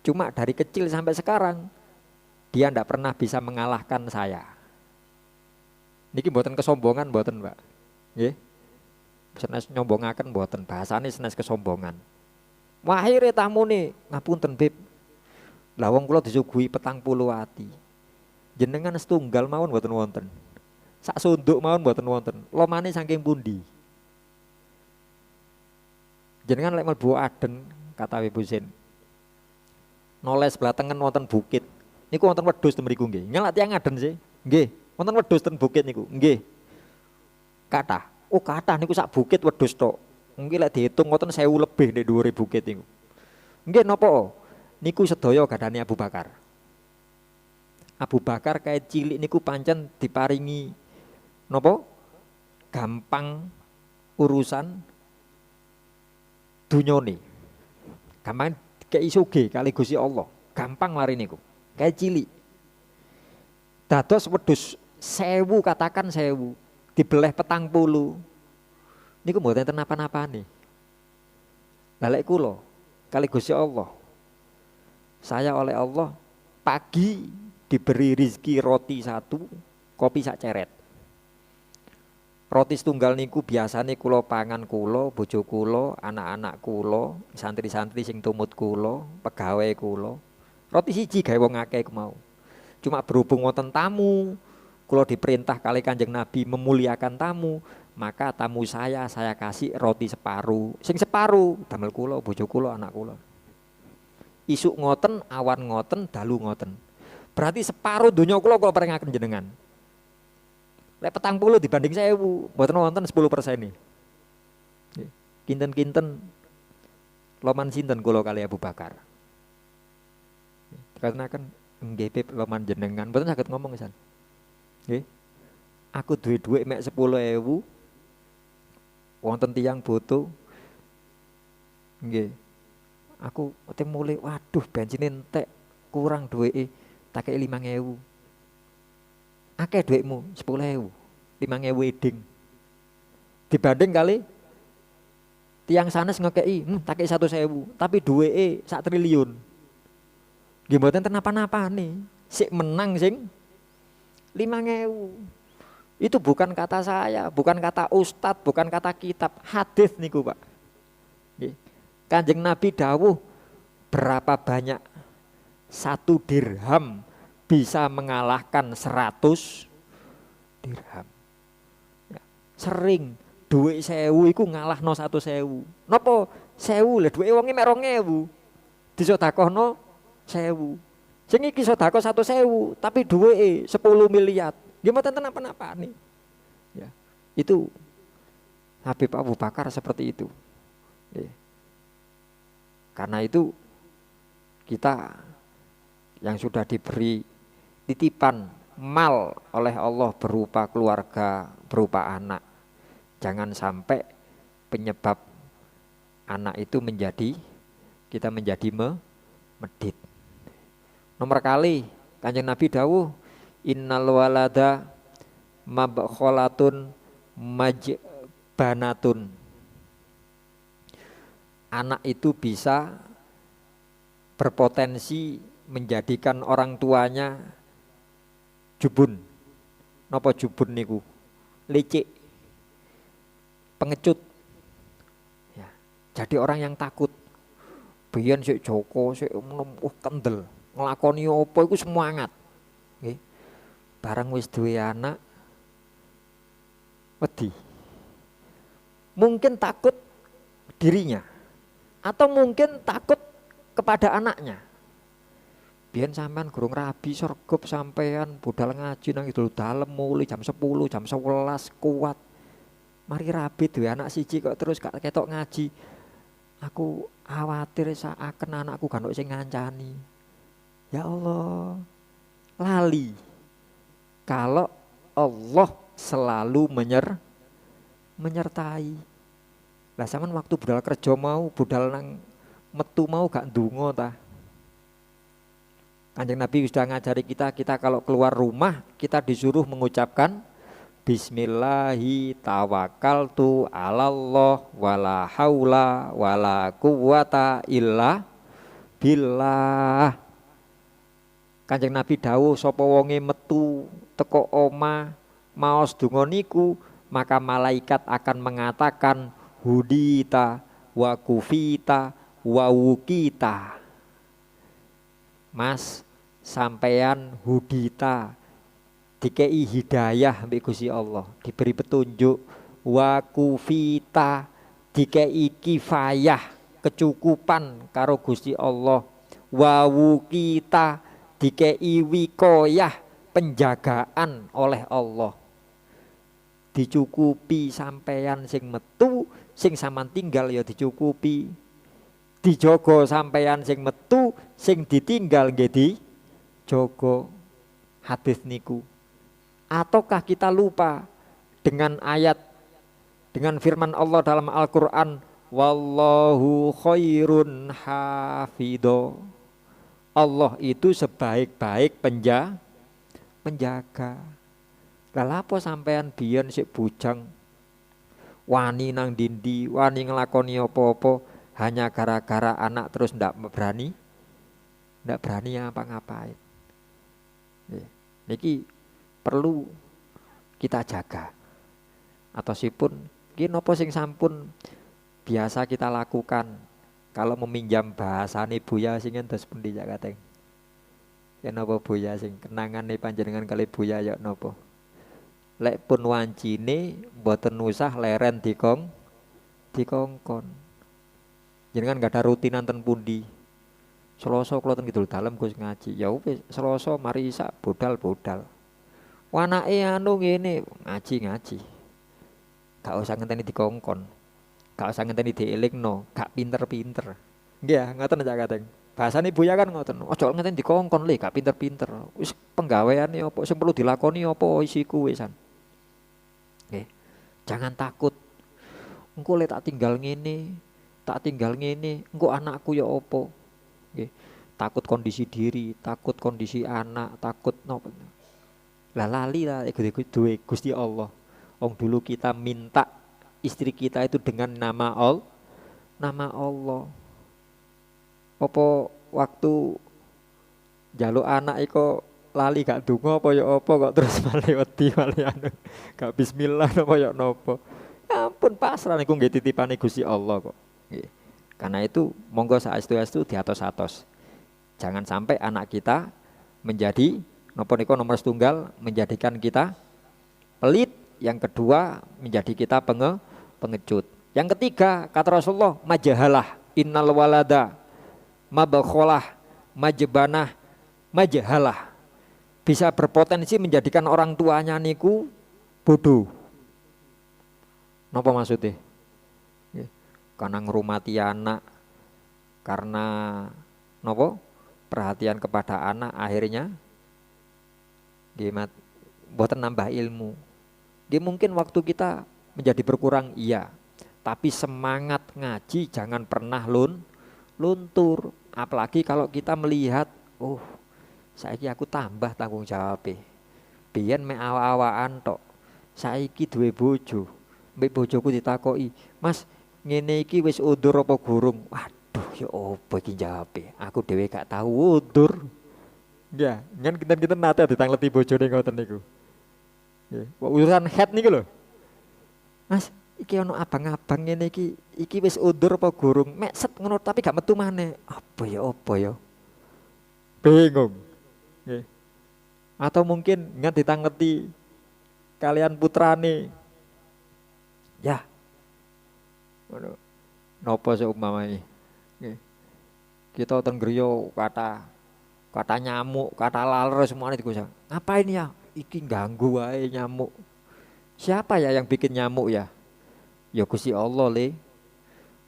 Speaker 1: Cuma dari kecil sampai sekarang dia ndak pernah bisa mengalahkan saya. Niki mboten kesombongan mboten, Pak. Nggih. Senes nyombongaken mboten, bahasane senes kesombongan. Akhire tamune ngapunten, Bib. Lah wong kula disuguhi 40 ati. Jenengan setunggal mawon mboten wonten. Sak sunduk mawon mboten wonten. Lomane saking pundi? Jenengan lek mlebu Aden kata Habib Husin. Noles sebelah tengen wonten bukit. Niku wonten wedhus ten mriku nggih. Nyelak tiyang Aden sih. Nggih. Wonten wedhus ten bukit niku. Nggih. Kathah. Oh, kathah niku sak bukit wedhus tok. Mungkin lek dihitung wonten 1000 lebih nek dhuwure bukit niku. Nggih napa? Niku sedaya gadane Abu Bakar. Abu Bakar kayak cilik niku pancen diparingi napa? Gampang urusan dunyane. Gampang kei sugih kali Gusti Allah. Gampang lari niku. Kayak cilik. Dados wedhus 1000 katakan 1000 dibeleh 40. Niku mboten enten napa-napane. Lah lek kula kali Gusti Allah. Saya oleh Allah pagi diberi rizki roti 1, kopi sak ceret. Roti setunggal niku biasane kula pangan kula, bojo kula, anak-anak kula, santri-santri sing tumut kula, pegawai kula. Roti siji gawe wong akeh mau. Cuma berhubung wonten tamu, kula diperintah kali Kanjeng Nabi memuliakan tamu, maka tamu saya kasih roti separuh. Sing separuh damel kula, bojo kula, anak kula. Isuk ngoten, awan ngoten, dalu ngoten. Berarti separuh donya kula paringaken jenengan. Lek 40 dibanding 1000, mboten wonten 10% nih. Kinten-kinten loman sinten kula kali Abu Bakar. Karena kan nggih Bib loman jenengan, mboten saged ngomong pisan. Nggih. Aku duwe dhuwit mek 10.000. Wonten tiyang butuh. Nggih. Aku ote mulai, waduh bensin entek kurang duweke tak kei 5.000. Akeh duitmu 10.000. 5.000 wedding. Dibanding kali tiang sanes ngekei, tak kei 100.000, tapi duweke 1 triliun. Nggih mboten kenapa-napane. Sik menang sing 5.000. Itu bukan kata saya, bukan kata ustadz, bukan kata kitab, hadis niku Pak. Kanjeng Nabi dawuh berapa banyak 1 dirham bisa mengalahkan 100 dirham. Ya, sering duit 1.000 iku ngalahno 100.000. Napa 1.000 lah duit wonge mek 2.000. Disedekahno 1.000. Sing iki sedekah 100.000 tapi duweke 10 miliar. Nggih mboten napa-napa nih. Ya. Itu Habib Abu Bakar seperti itu. Ya. Karena itu kita yang sudah diberi titipan mal oleh Allah berupa keluarga, berupa anak. Jangan sampai penyebab anak itu kita menjadi medit. Nomor kali Kanjeng Nabi dawuh innal walada mabkhalatun majbanatun. Anak itu bisa berpotensi menjadikan orang tuanya jubun. Napa jubun niku? Licik, pengecut. Ya, jadi orang yang takut. Biyen sik Joko, sik kendel, nglakoni apa iku semangat. Nggih. Barang wis duwe anak wedi. Mungkin takut dirinya atau mungkin takut kepada anaknya. Biyen sampean gurung rabi sergep sampean budal ngaji nang Idul Dalem mulai jam 10, jam 11 kuat. Mari rabi duwe anak siji kok terus gak ketok ngaji. Aku khawatir seakan anakku kan sing ngancani. Ya Allah. Lali. Kalau Allah selalu menyertai. Lah sampean waktu budal kerja mau, budal nang metu mau gak ndonga ta? Kanjeng Nabi sudah ngajari kita kalau keluar rumah kita disuruh mengucapkan Bismillahi tawakkaltu 'alallah wala haula wala quwata illa billah. Kanjeng Nabi dawuh sapa wonge metu teko oma maos donga niku maka malaikat akan mengatakan hudita wa kufita wa wukita. Mas sampean hudita dikei hidayah mbek Gusti Allah, diberi petunjuk, wa kufita dikei kifayah kecukupan karo Gusti Allah, wa wukita dikei wikoyah penjagaan oleh Allah. Dicukupi sampeyan sing metu, sing sampean tinggal ya dicukupi. Dijogo sampeyan sing metu, sing ditinggal nggih dijogo. Hadis niku. Ataukah kita lupa dengan ayat, dengan firman Allah dalam Al-Quran, wallahu khairun hafidho. Allah itu sebaik-baik penjaga. Lah apa sampean biyen sik bujang wani nang dindi, wani nglakoni apa-apa hanya gara-gara anak terus ndak berani ngapa-ngapain. Niki perlu kita jaga. Atosipun ki napa sing sampun biasa kita lakukan kalau meminjam bahasane Buya sing entos pundi ya Kateng. Ya napa Buya sing kenangane panjenengan kali Buya ya napa? Lek pun wancine mboten usah leren dikongkon. Jenengan gak ada rutinan ten pundi. Selasa kula ten Kidul Dalem Gus ngaji. Ya wis Selasa mari isak bodal. Wanake anu ngene ngaji. Gak usah ngenteni dikongkon. Gak usah ngenteni dielingno, gak pinter-pinter. Nggih, ngoten aja Kateng. Bahasane Buya kan ngoten. Ojo ngenteni dikongkon le, gak pinter-pinter. Wis penggaweane apa sing perlu dilakoni apa isiku wisan. Nggih. Jangan takut. Engko le tak tinggal ngene, engko anakku ya apa. Nggih. Takut kondisi diri, takut kondisi anak, takut napa. Lah lali lah duwe Gusti Allah. Dulu kita minta istri kita itu dengan nama Allah. Apa waktu jaluk anak iko lali gak donga apa ya apa kok terus male wedi male anu gak bismillah napa ya napa. Ya ampun pasrah niku nggih titipane Gusti Allah kok. Nggih. Karena itu monggo saestu-estu diatos-atos. Jangan sampai anak kita menjadi napa niku nomor setunggal menjadikan kita pelit, yang kedua menjadi kita pengecut. Yang ketiga kata Rasulullah majahalah innal walada mabakholah majbanah majahalah, bisa berpotensi menjadikan orang tuanya niku bodoh. Napa maksudnya? Karena ngrumati anak, karena napa? Perhatian kepada anak akhirnya mboten nambah ilmu. Mungkin waktu kita menjadi berkurang iya, tapi semangat ngaji jangan pernah luntur. Apalagi kalau kita melihat, saiki aku tambah tanggung jawab. Biyen mek awa-awaan tok. Saiki duwe bojo. Mbek bojoku ditakoki, "Mas, ngene iki wis undur apa gurung?" Waduh, ya opo iki jawabe? Aku dhewe gak tahu undur. Ya, kan kita nate ditangleti bojone ngoten niku. Nggih, urusan head niku lho. Mas, iki ono abang-abang ngene iki wis undur apa gurung? Mek set ngono tapi gak metu maneh. Apa ya? Bingung. Nggih. Atau mungkin ngan ditangleti kalian putrane. Ya. Ngono. Napa seumpamane? Nggih. Kita teng griya kata nyamuk, kata laler semuanya digosok. Ngapain ya? Iki ganggu wae nyamuk. Siapa ya yang bikin nyamuk ya? Ya Gusti Allah le.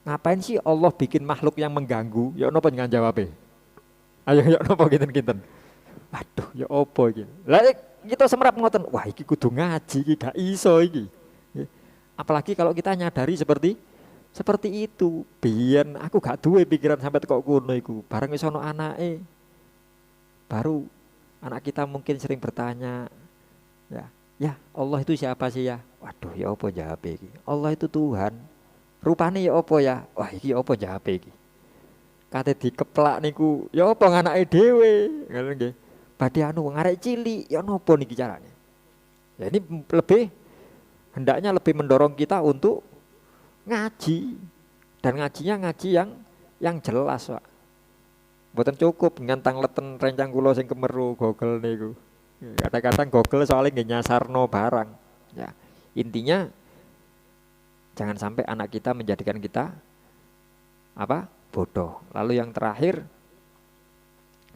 Speaker 1: Ngapain sih Allah bikin makhluk yang mengganggu? Ya napa dengan jawabe? Ayo ya napa kinten-kinten. Waduh, ya opo iki? Lah kita semerap ngoten. Wah, iki kudu ngaji iki gak iso iki. Apalagi kalau kita nyadari seperti itu. Biyen aku gak duwe pikiran sampai kok ngono iku. Bareng wis ono anake. Baru anak kita mungkin sering bertanya, ya Allah itu siapa sih ya? Waduh, ya apa jawab iki? Allah itu Tuhan. Rupane ya apa ya? Wah, iki apa jawab iki? Kate dikeplak niku, ya apa nganake dhewe, ngono nggih. Badhe anu ngarek cilik, ya napa niki carane? Ya ini hendaknya lebih mendorong kita untuk ngaji, dan ngajinya ngaji yang jelas, Pak. Mboten cukup ngantang leten rencang kula sing kemeru Google niku. Kadang-kadang Google soalnya nggih nyasarno barang. Ya, intinya jangan sampai anak kita menjadikan kita bodoh. Lalu yang terakhir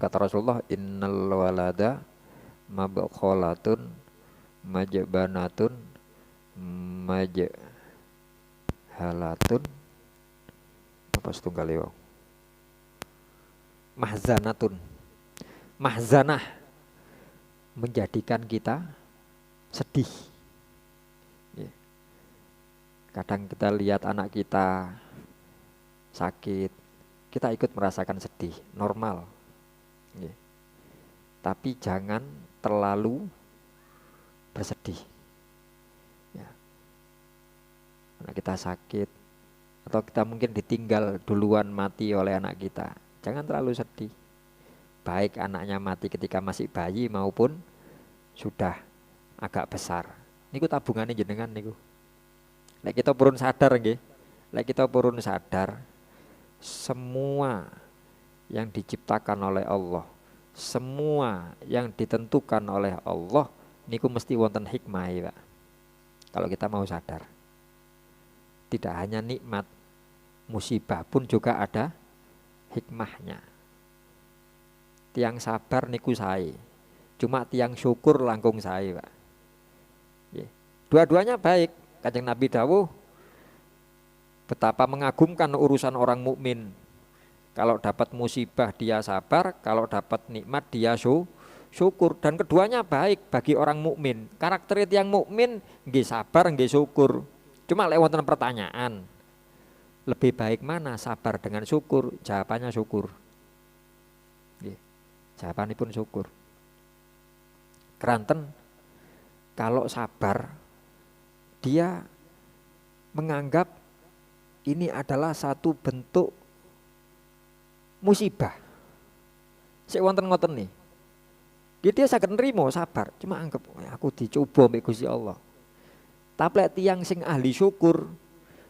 Speaker 1: kata Rasulullah innal walada mabkholatun majbanatun majhalatun apa setunggal yo mahzanatun. Mahzanah menjadikan kita sedih. Kadang kita lihat anak kita sakit, kita ikut merasakan sedih, normal. Tapi jangan terlalu bersedih. Anak kita sakit, atau kita mungkin ditinggal duluan mati oleh anak kita, jangan terlalu sedih. Baik anaknya mati ketika masih bayi maupun sudah agak besar. Niku tabungannya jenengan niku. Lek kita purun sadar nggih. Lek kita purun sadar, semua yang diciptakan oleh Allah, semua yang ditentukan oleh Allah niku mesti wonten hikmah, Pak. Kalau kita mau sadar. Tidak hanya nikmat, musibah pun juga ada hikmahnya. Tiang sabar niku sae. Cuma tiang syukur langkung sae, Pak. Dua-duanya baik. Kanjeng Nabi dawuh betapa mengagumkan urusan orang mukmin. Kalau dapat musibah dia sabar, kalau dapat nikmat dia syukur, dan keduanya baik bagi orang mukmin. Karakter tiang mukmin nggih sabar nggih syukur. Cuma lek wonten pertanyaan, lebih baik mana sabar dengan syukur? Jawabannya syukur. Jawabannya pun syukur. Keranten kalau sabar dia menganggap ini adalah satu bentuk musibah. Sik wonten ngoten nih. Dia saged nrimo sabar, cuma anggap aku dicoba mbek Gusti Allah. Tapi lek tiyang sing ahli syukur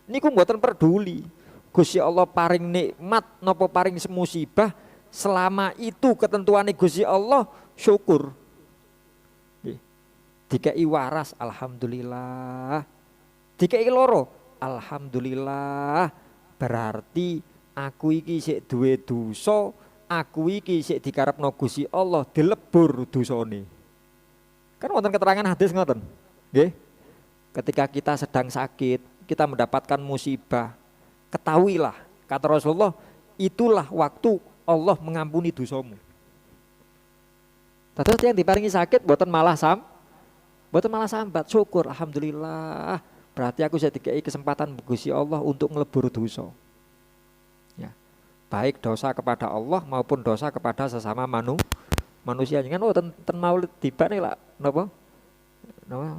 Speaker 1: niku mboten peduli. Gusti Allah paring nikmat napa paring musibah, selama itu ketentuane Gusti Allah syukur. Nggih. Dikai waras alhamdulillah. Dikai loro alhamdulillah. Berarti aku iki sik duwe dosa, aku iki sik dikarepno Gusti Allah dilebur dosane. Kan wonten keterangan hadis ngoten. Nggih. Ketika kita sedang sakit, kita mendapatkan musibah, ketahuilah kata Rasulullah, itulah waktu Allah mengampuni dosamu. Terus yang diparingi sakit boten malah sambat, syukur alhamdulillah. Berarti aku sudah dikei kesempatan Gusti Allah untuk ngelebur dosa. Ya. Baik dosa kepada Allah maupun dosa kepada sesama manusia. Kan ten maulid tiba nih lah napa? Napa?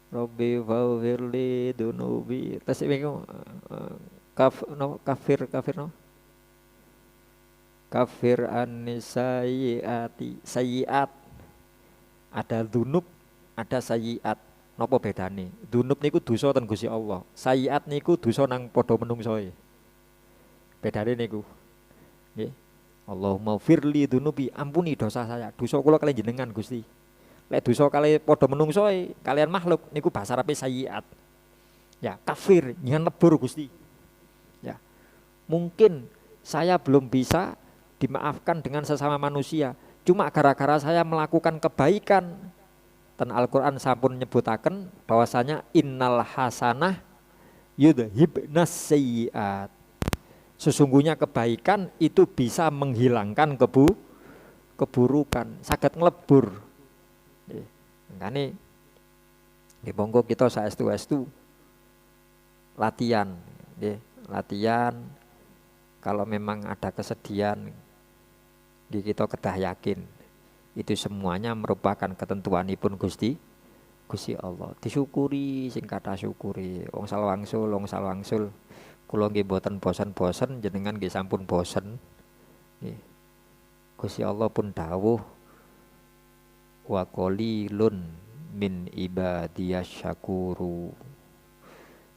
Speaker 1: Robbi faghfirli dunubi. Terus bingung kafir no? Kafir sayyiat. Ada dunub, ada sayyiat. Napa bedane? Dunub niku dosa ten Gusti Allah. Sayyiat niku dosa nang padha menungsoe. Bedane niku. Nggih. Allahumma firli dunubi, ampuni dosa saya. Dosa kula kalian jenengan Gusti. Lek dosa kali padha menungsoe, kalian makhluk niku bahasa Arabe sayyiat. Ya, kafir, jangan lebur Gusti. Ya. Mungkin saya belum bisa dimaafkan dengan sesama manusia, cuma gara-gara saya melakukan kebaikan. Dan Al-Qur'an sampun nyebutaken bahwasanya innal hasanah yudhibnas sayyiat. Sesungguhnya kebaikan itu bisa menghilangkan keburukan, saged nglebur. Makanya monggo kita saestu-estu latihan, latihan. Kalau memang ada kesedihan, kita kedah yakin itu semuanya merupakan ketentuanipun Gusti Allah. Disyukuri sing kathah syukuri. Wong salwangsul. Kula nggih boten bosen-bosen, jenengan nggih sampun bosen. Nggih. Gusti Allah pun dawuh wa qalilun min ibadiyas syakuru.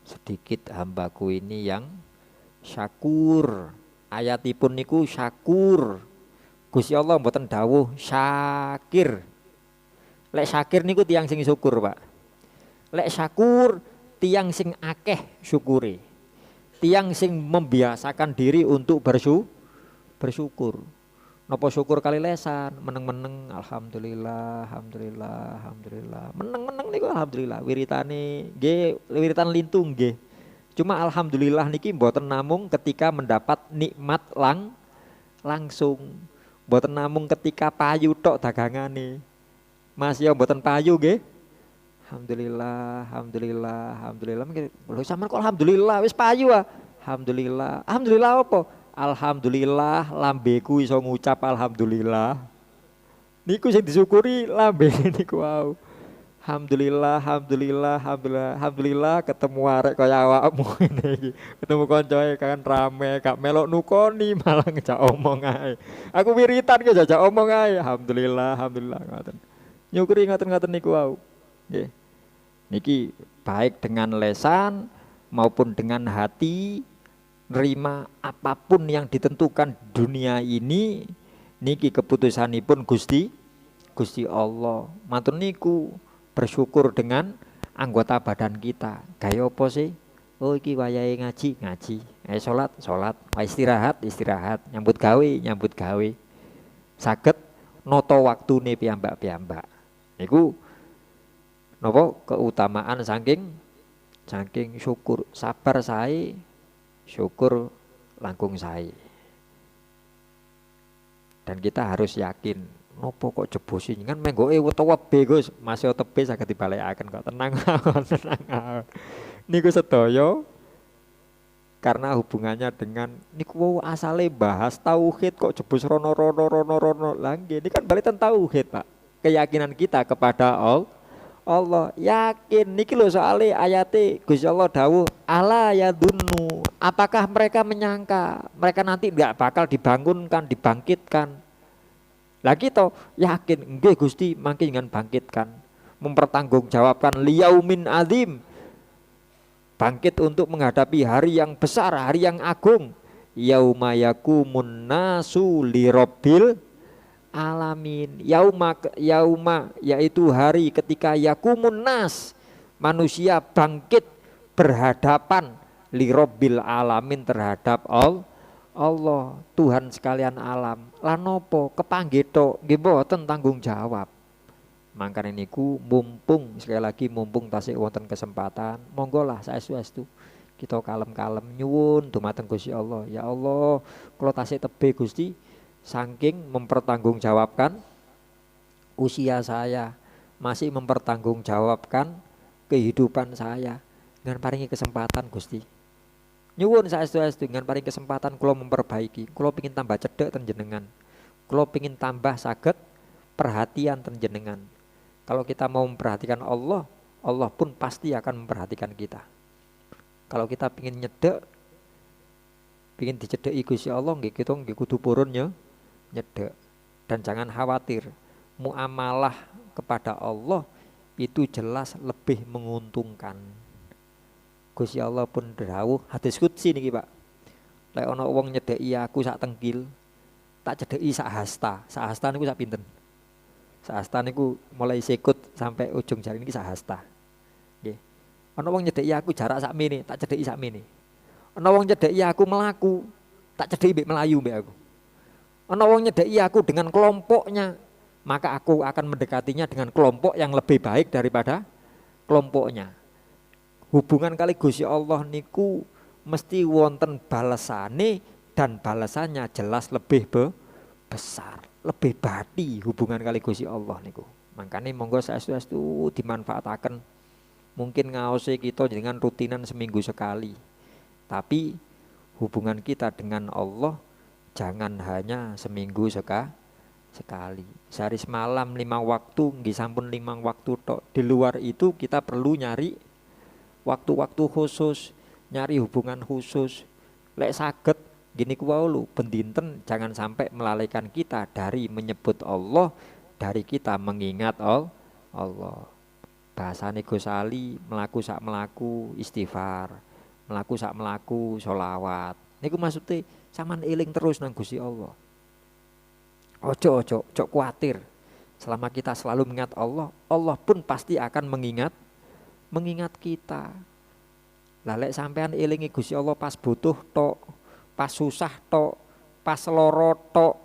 Speaker 1: Sedikit hambaku ini yang syakur. Ayatipun niku syakur. Gusti Allah mboten dawuh syakir. Lek syakir niku tiyang sing syukur, Pak. Lek syakur tiyang sing akeh syukure. Tiyang sing membiasakan diri untuk bersyukur. Napa syukur kali lesan, meneng-meneng alhamdulillah. Meneng-meneng niku alhamdulillah. Wiritane nggih, wiritan lintung nggih. Cuma alhamdulillah niki mboten namung ketika mendapat nikmat langsung. Mboten namung ketika payu tok dagangane. Mas ya mboten payu nggih. Alhamdulillah. Lho sampean kok alhamdulillah wis payu ah. Alhamdulillah. Alhamdulillah apa? Alhamdulillah lambeku iso ngucap alhamdulillah. Niku sing disyukuri lambe niku wau. Alhamdulillah ketemu arek kaya awakmu ngene iki. Ketemu koncoe kan rame, gak melok nukoni malah ngejak omong ae. Aku wiritan ki jajak omong ae. Alhamdulillah ngoten. Nyukuri ngoten niku wau. Nggih. Niki baik dengan lesan maupun dengan hati, nerima apapun yang ditentukan dunia ini niki keputusanipun Gusti Allah. Matur niku bersyukur dengan anggota badan kita. Gaya apa sih? Oh iki wayahe ngaji. Salat. Istirahat. Nyambut gawe. Saged nata waktune piyambak. Niku napa keutamaan saking syukur. Sabar sae, syukur langkung sae. Dan kita harus yakin nopo kok jebosi kan menggoke webe Gus masih tebe saged dibalekaken kok tenang. Niku sedaya karena hubungannya dengan niku asale bahas tauhid kok jebus rono lah nggih ini kan balik tentang tauhid Pak, keyakinan kita kepada Allah. Yakin niki lho soalnya ayate Gusti Allah dawuh ala yadunnu. Apakah mereka menyangka mereka nanti enggak bakal dibangunkan, dibangkitkan? Lah kita yakin nggih Gusti mangke dengan bangkitkan, mempertanggungjawabkan liyaumin azim. Bangkit untuk menghadapi hari yang besar, hari yang agung. Yauma yakumun nasu lirabbil alamin. Yauma yaitu hari ketika yakumun nas, manusia bangkit berhadapan lirabbil alamin terhadap Allah, Tuhan sekalian alam. Lan nopo kepanggih tok nggih mboten tanggung jawab. Mangkane niku mumpung sekali lagi mumpung tasih wonten kesempatan, monggolah saestu-estu kita kalem-kalem nyuwun dumateng Gusti Allah. Ya Allah, kula tasih tebe Gusti saking mempertanggungjawabkan usia saya, masih mempertanggungjawabkan kehidupan saya. Dengan paringi kesempatan Gusti. Nyuwun saestu-estu dengan paring kesempatan kula memperbaiki. Kula pengin tambah cedhek ten jenengan. Kula pengin tambah saged perhatian ten jenengan. Kalau kita mau memperhatikan Allah, Allah pun pasti akan memperhatikan kita. Kalau kita pengin nyedek, pengin dicedeki Gusti Allah, nggih kita nggih kudu purun nyedek. Dan jangan khawatir, muamalah kepada Allah itu jelas lebih menguntungkan. Gusti Allah pun dawuh hadis qudsi niki Pak. Lek ana wong nyedeki aku sak tengkil, tak cedeki sak hasta. Sak hasta niku sak pinten? Sak hasta niku mulai sikut sampai ujung jari niki sak hasta. Nggih. Ana wong nyedeki aku jarak sak mene, tak cedeki sak mene. Ana wong nyedeki aku melaku, tak cedeki mbek melayu mbek aku. Ana wong nyedeki aku dengan kelompoknya, maka aku akan mendekatinya dengan kelompok yang lebih baik daripada kelompoknya. Hubungan kali Gusti Allah niku mesti wonten balasane dan balasannya jelas lebih besar, lebih bati hubungan kali Gusti Allah niku. Makanya monggo saestu-estu dimanfaataken. Mungkin ngaose kita dengan rutinan seminggu sekali. Tapi hubungan kita dengan Allah jangan hanya seminggu sekali. Sehari semalam 5 waktu, nggih sampun 5 waktu tok. Di luar itu kita perlu nyari waktu-waktu khusus, nyari hubungan khusus. Lek saged gini ku wau lho, bendinten jangan sampai melalaikan kita dari menyebut Allah, dari kita mengingat Allah. Bahasane Ghazali, melaku sak melaku istighfar, melaku sak melaku sholawat. Niku maksudnya sampean eling terus nang Gusti Allah. Ojo kuatir. Selama kita selalu mengingat Allah, Allah pun pasti akan mengingat kita. Lah lek sampean elingi Gusti Allah pas butuh tok, pas susah tok, pas lara tok,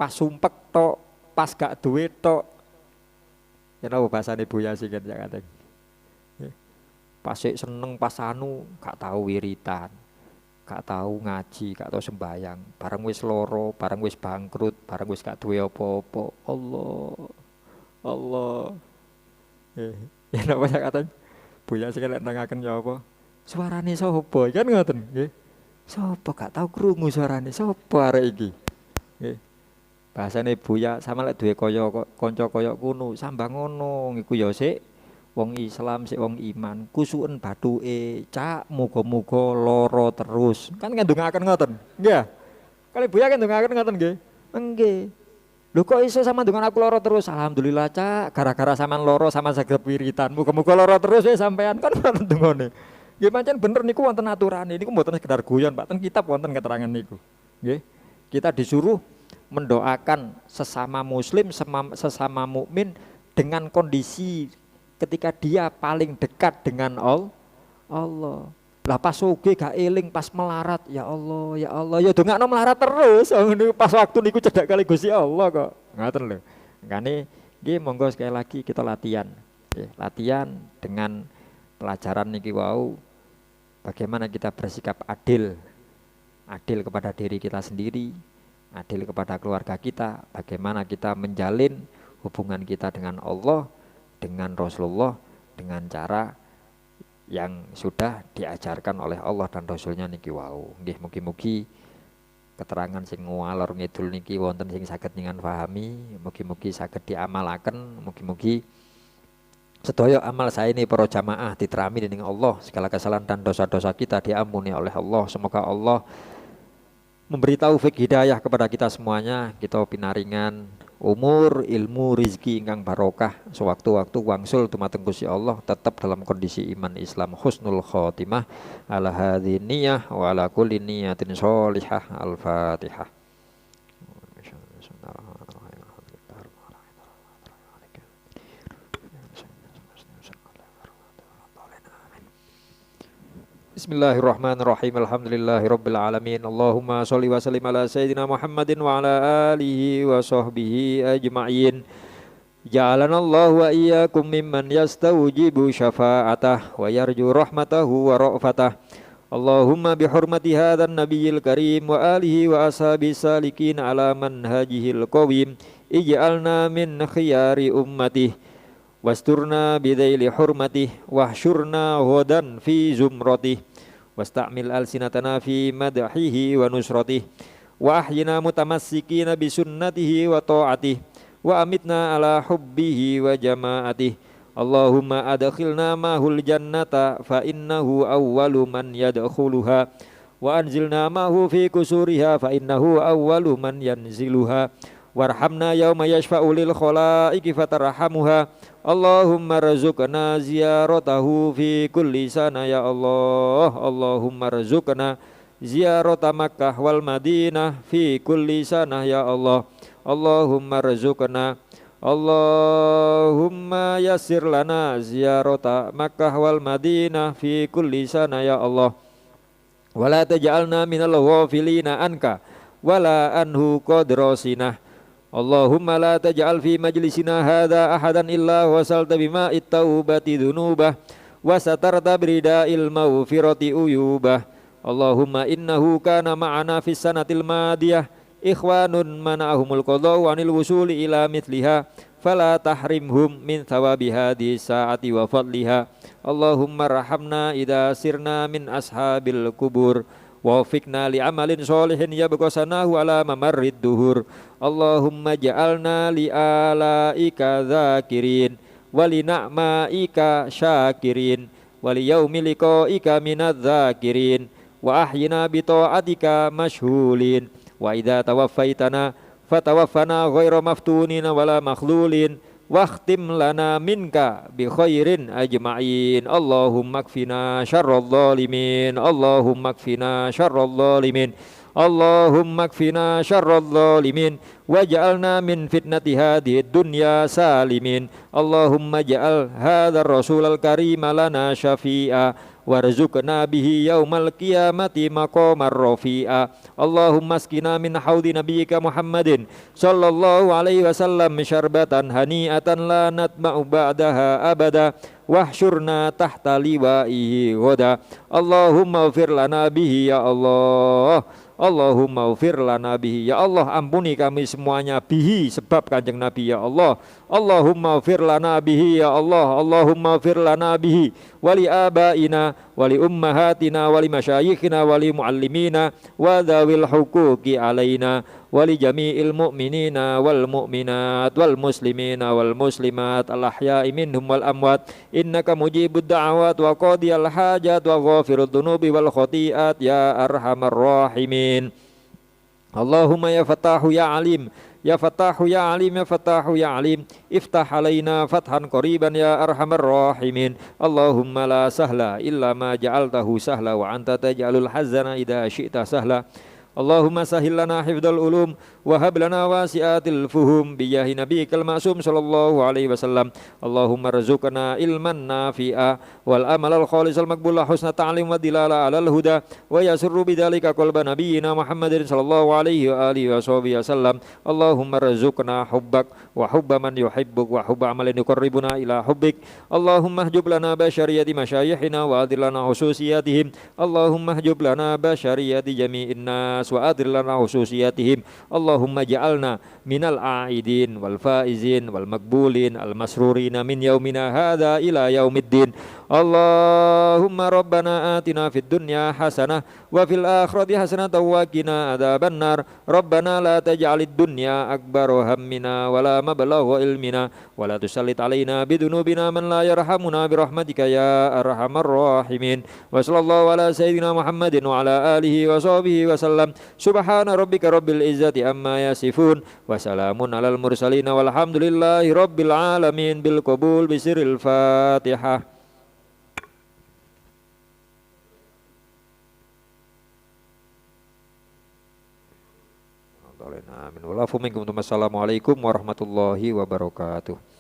Speaker 1: pas sumpek tok, pas gak duwe tok. Ya napa bahasane Buya sing kan ya kateng. Pas seneng pas anu gak tahu wiritan, gak tahu ngaji, gak tahu sembayang. Bareng wis lara, bareng wis bangkrut, bareng wis gak duwe apa-apa. Allah. Ya napa saya kateng. Buya sing lek nengaken ya apa? Suarane sapa? Kan ngoten nggih. Sapa gak tahu krungu suarane sapa arek iki. Nggih. Bahasane Buya sama lek duwe kaya kanca kaya kuno, sambang ngono iku ya sik wong Islam, sik wong iman, kusuken bathuke, cak muga-muga lara terus. Kan ngandungaken ngoten. Nggih. Kali Buya kan ndongaken ngoten nggih. Nggih. Lho kok iso sama dengan aku lara terus? Alhamdulillah cak, gara-gara sampean lara sama saged wiritan. Muga-muga lara terus ya sampean kan ndongone. Nggih pancen bener niku wonten aturane. Niku mboten sekedar guyon, Pak. Ten kitab wonten keterangan niku. Nggih. Kita disuruh mendoakan sesama muslim, sesama mukmin dengan kondisi ketika dia paling dekat dengan Allah. Lah pas oge gak eling, pas melarat, ya Allah, ya dongakno melarat terus. Pas waktu niku cedhak kali Gusti Allah kok. Ngoten lho. Makane nggih monggo sekali lagi kita latihan. Latihan dengan pelajaran niki wau bagaimana kita bersikap adil kepada diri kita sendiri, adil kepada keluarga kita, bagaimana kita menjalin hubungan kita dengan Allah, dengan Rasulullah, dengan cara yang sudah diajarkan oleh Allah dan Rasulnya niki wau. Nggih mugi-mugi keterangan sing ngalor ngidul niki wonten sing saged njenengan pahami, mugi-mugi saged diamalaken, mugi-mugi Sedaya amal saya ini para jamaah diterami dening Allah, segala kesalahan dan dosa-dosa kita diampuni oleh Allah. Semoga Allah memberi taufik hidayah kepada kita semuanya, kita pinaringan umur, ilmu, rizki ingkang barokah, sewaktu-waktu wangsul dumateng Gusti Allah, tetap dalam kondisi iman Islam, husnul khotimah, ala hadhihi niyah wa ala kulli niyatin sholihah. Al-Fatihah. Bismillahirrahmanirrahim. Alhamdulillahirabbil alamin. Allahumma sholli wa sallim ala sayyidina Muhammadin wa ala alihi wa sahbihi ajma'in. Ja'alanallahu wa iyyakum mimman yastawjibu syafa'atah wa yarju rahmatahu wa ra'fatah. Allahumma bihurmati hadzal nabiyil karim wa alihi wa ashabi salikin ala manhajihil qawim, ij'alna min khiyari ummatih wasturna bidaili hurmatih wahsyurna ghadan fi zumratih wasta'mil alsinatana fi madhihi wa nusratih wa ahyina mutamassikina bi sunnatihi wa ta'atih wa amitna ala hubbihi wa jama'atih. Allahumma adkhilna mahul jannata fa innahu awwalu man yadkhuluha wa anzilna mahu fi kusuriha fa innahu awwalu man yanziluha warhamna yawma yashfa'u lil khalaiki fatarhamuha. Allahumma razuqna ziyaratahu fi kulli sana ya Allah. Allahumma razuqna ziyarata Makkah wal Madinah fi kulli sana ya Allah. Allahumma razuqna, Allahumma yassir lana ziyarata Makkah wal Madinah fi kulli sana ya Allah. Wala taj'alna minal ghafilina anka wala anhu qadrasina. Allahumma la taj'al fi majlisina hadha ahadan illa wasalta bima at-taubati dhunubah wa satarta birida'il maghfirati uyubah. Allahumma innahu kana ma'ana fis sanatil madiyah ikhwanun mana'ahumul qada'u anil wusuli ila mithliha fala tahrimhum min thawabi hadhihi sa'ati wa fadliha. Allahumma rahamna idha sirna min ashabil kubur wafiqna li amalin sholihin yabqasanahu ala mamarrid duhur. Allahumma ja'alna li alaika zakirin wa li na'maika syakirin wa li yaumi liqa'ika minadz zakirin wa ahyina bi ta'atika mashhulin wa idza tawaffaitana fatawaffana ghaira maftunina wala makhlulin wakhtim lana minka bi khairin ajma'in. Allahumma kfina syarral zalimin. Allahumma kfina syarral zalimin. Allahumma kfina syarral zalimin waj'alna min fitnati hadhihi dunya salimin. Allahumma ja'al hadzal rasulal karim lana syafi'a warzuqna bihi yaumal qiyamati maqamar rafi'a. Allahumma askina min haudi nabiyyika Muhammadin sallallahu alaihi wasallam syarbatan hani'atan la natma'u ba'daha abada wahsyurna tahta liwa'ihi ghoda. Allahumma ufir lana bihi ya Allah. Allahumma ufir lana bihi ya Allah, ampuni kami semuanya bihi sebab Kanjeng Nabi ya Allah. Allahumma ufir lana bihi ya Allah. Allahumma ufir lana bihi wali abaina wali ummahatina wali masyayikhina wali muallimina wa dzawil huquqi alaina wali jami'il mu'minina wal mu'minat wal muslimina wal muslimat al ahya'i minhum wal amwat innaka mujibud da'awat wa qadiyal hajat wa ghafirud dunubi wal khati'at ya arhamar rahimin. Allahumma ya Fattahu ya Alim, ya Fattahu ya Alim, ya Fattahu ya Alim, iftah alaina fathan qariban ya arhamar rahimin. Allahumma la sahla illa ma ja'altahu sahla wa anta taj'alul hazana idza syi'ta sahla. Allahumma sahhil lana hifdzal ulum wa hab lana wasi'atil fuhum bi jahi nabiyikal ma'sum sallallahu alaihi wasallam. Allahumma rzuqna ilman nafi'a wal amalal khalisal maqbul husna ta'lim wa dilala alal huda wa yasurru bidzalika qalba nabiyyina Muhammadin sallallahu alaihi wa alihi wasallam. Allahumma rzuqna hubbak wa hubba man yuhibbuk wa hubba amalin yuqarribuna ila hubbik. Allahumma hjub lana basyariyati masyayikhina wa adil lana khususiyatihim. Allahumma hjub lana basyariyati jami'in nas wa adil lana khususiyatihim. Allahumma ja'alna minal a'idin wal faizin wal makbulin al masrurina min yaumina hadza ila yaumiddin. Allahumma rabbana atina fid dunya hasanah wa fil akhirati hasanatan wa qina adzabannar. Rabbana la taj'alid dunya akbar hammina wa la mablagha ilmina wa la tusallit alaina bidunubina man la yarhamuna bi rahmatika ya arhamar rahimin. Wa sallallahu ala sayyidina Muhammadin wa ala alihi wa sahbihi wa sallam. Subhana rabbika rabbil izzati amma yasifun wa salamun alal mursalin walhamdulillahi rabbil alamin bil qabul bisiril Fatihah. Amin. Wassalamualaikum warahmatullahi wabarakatuh.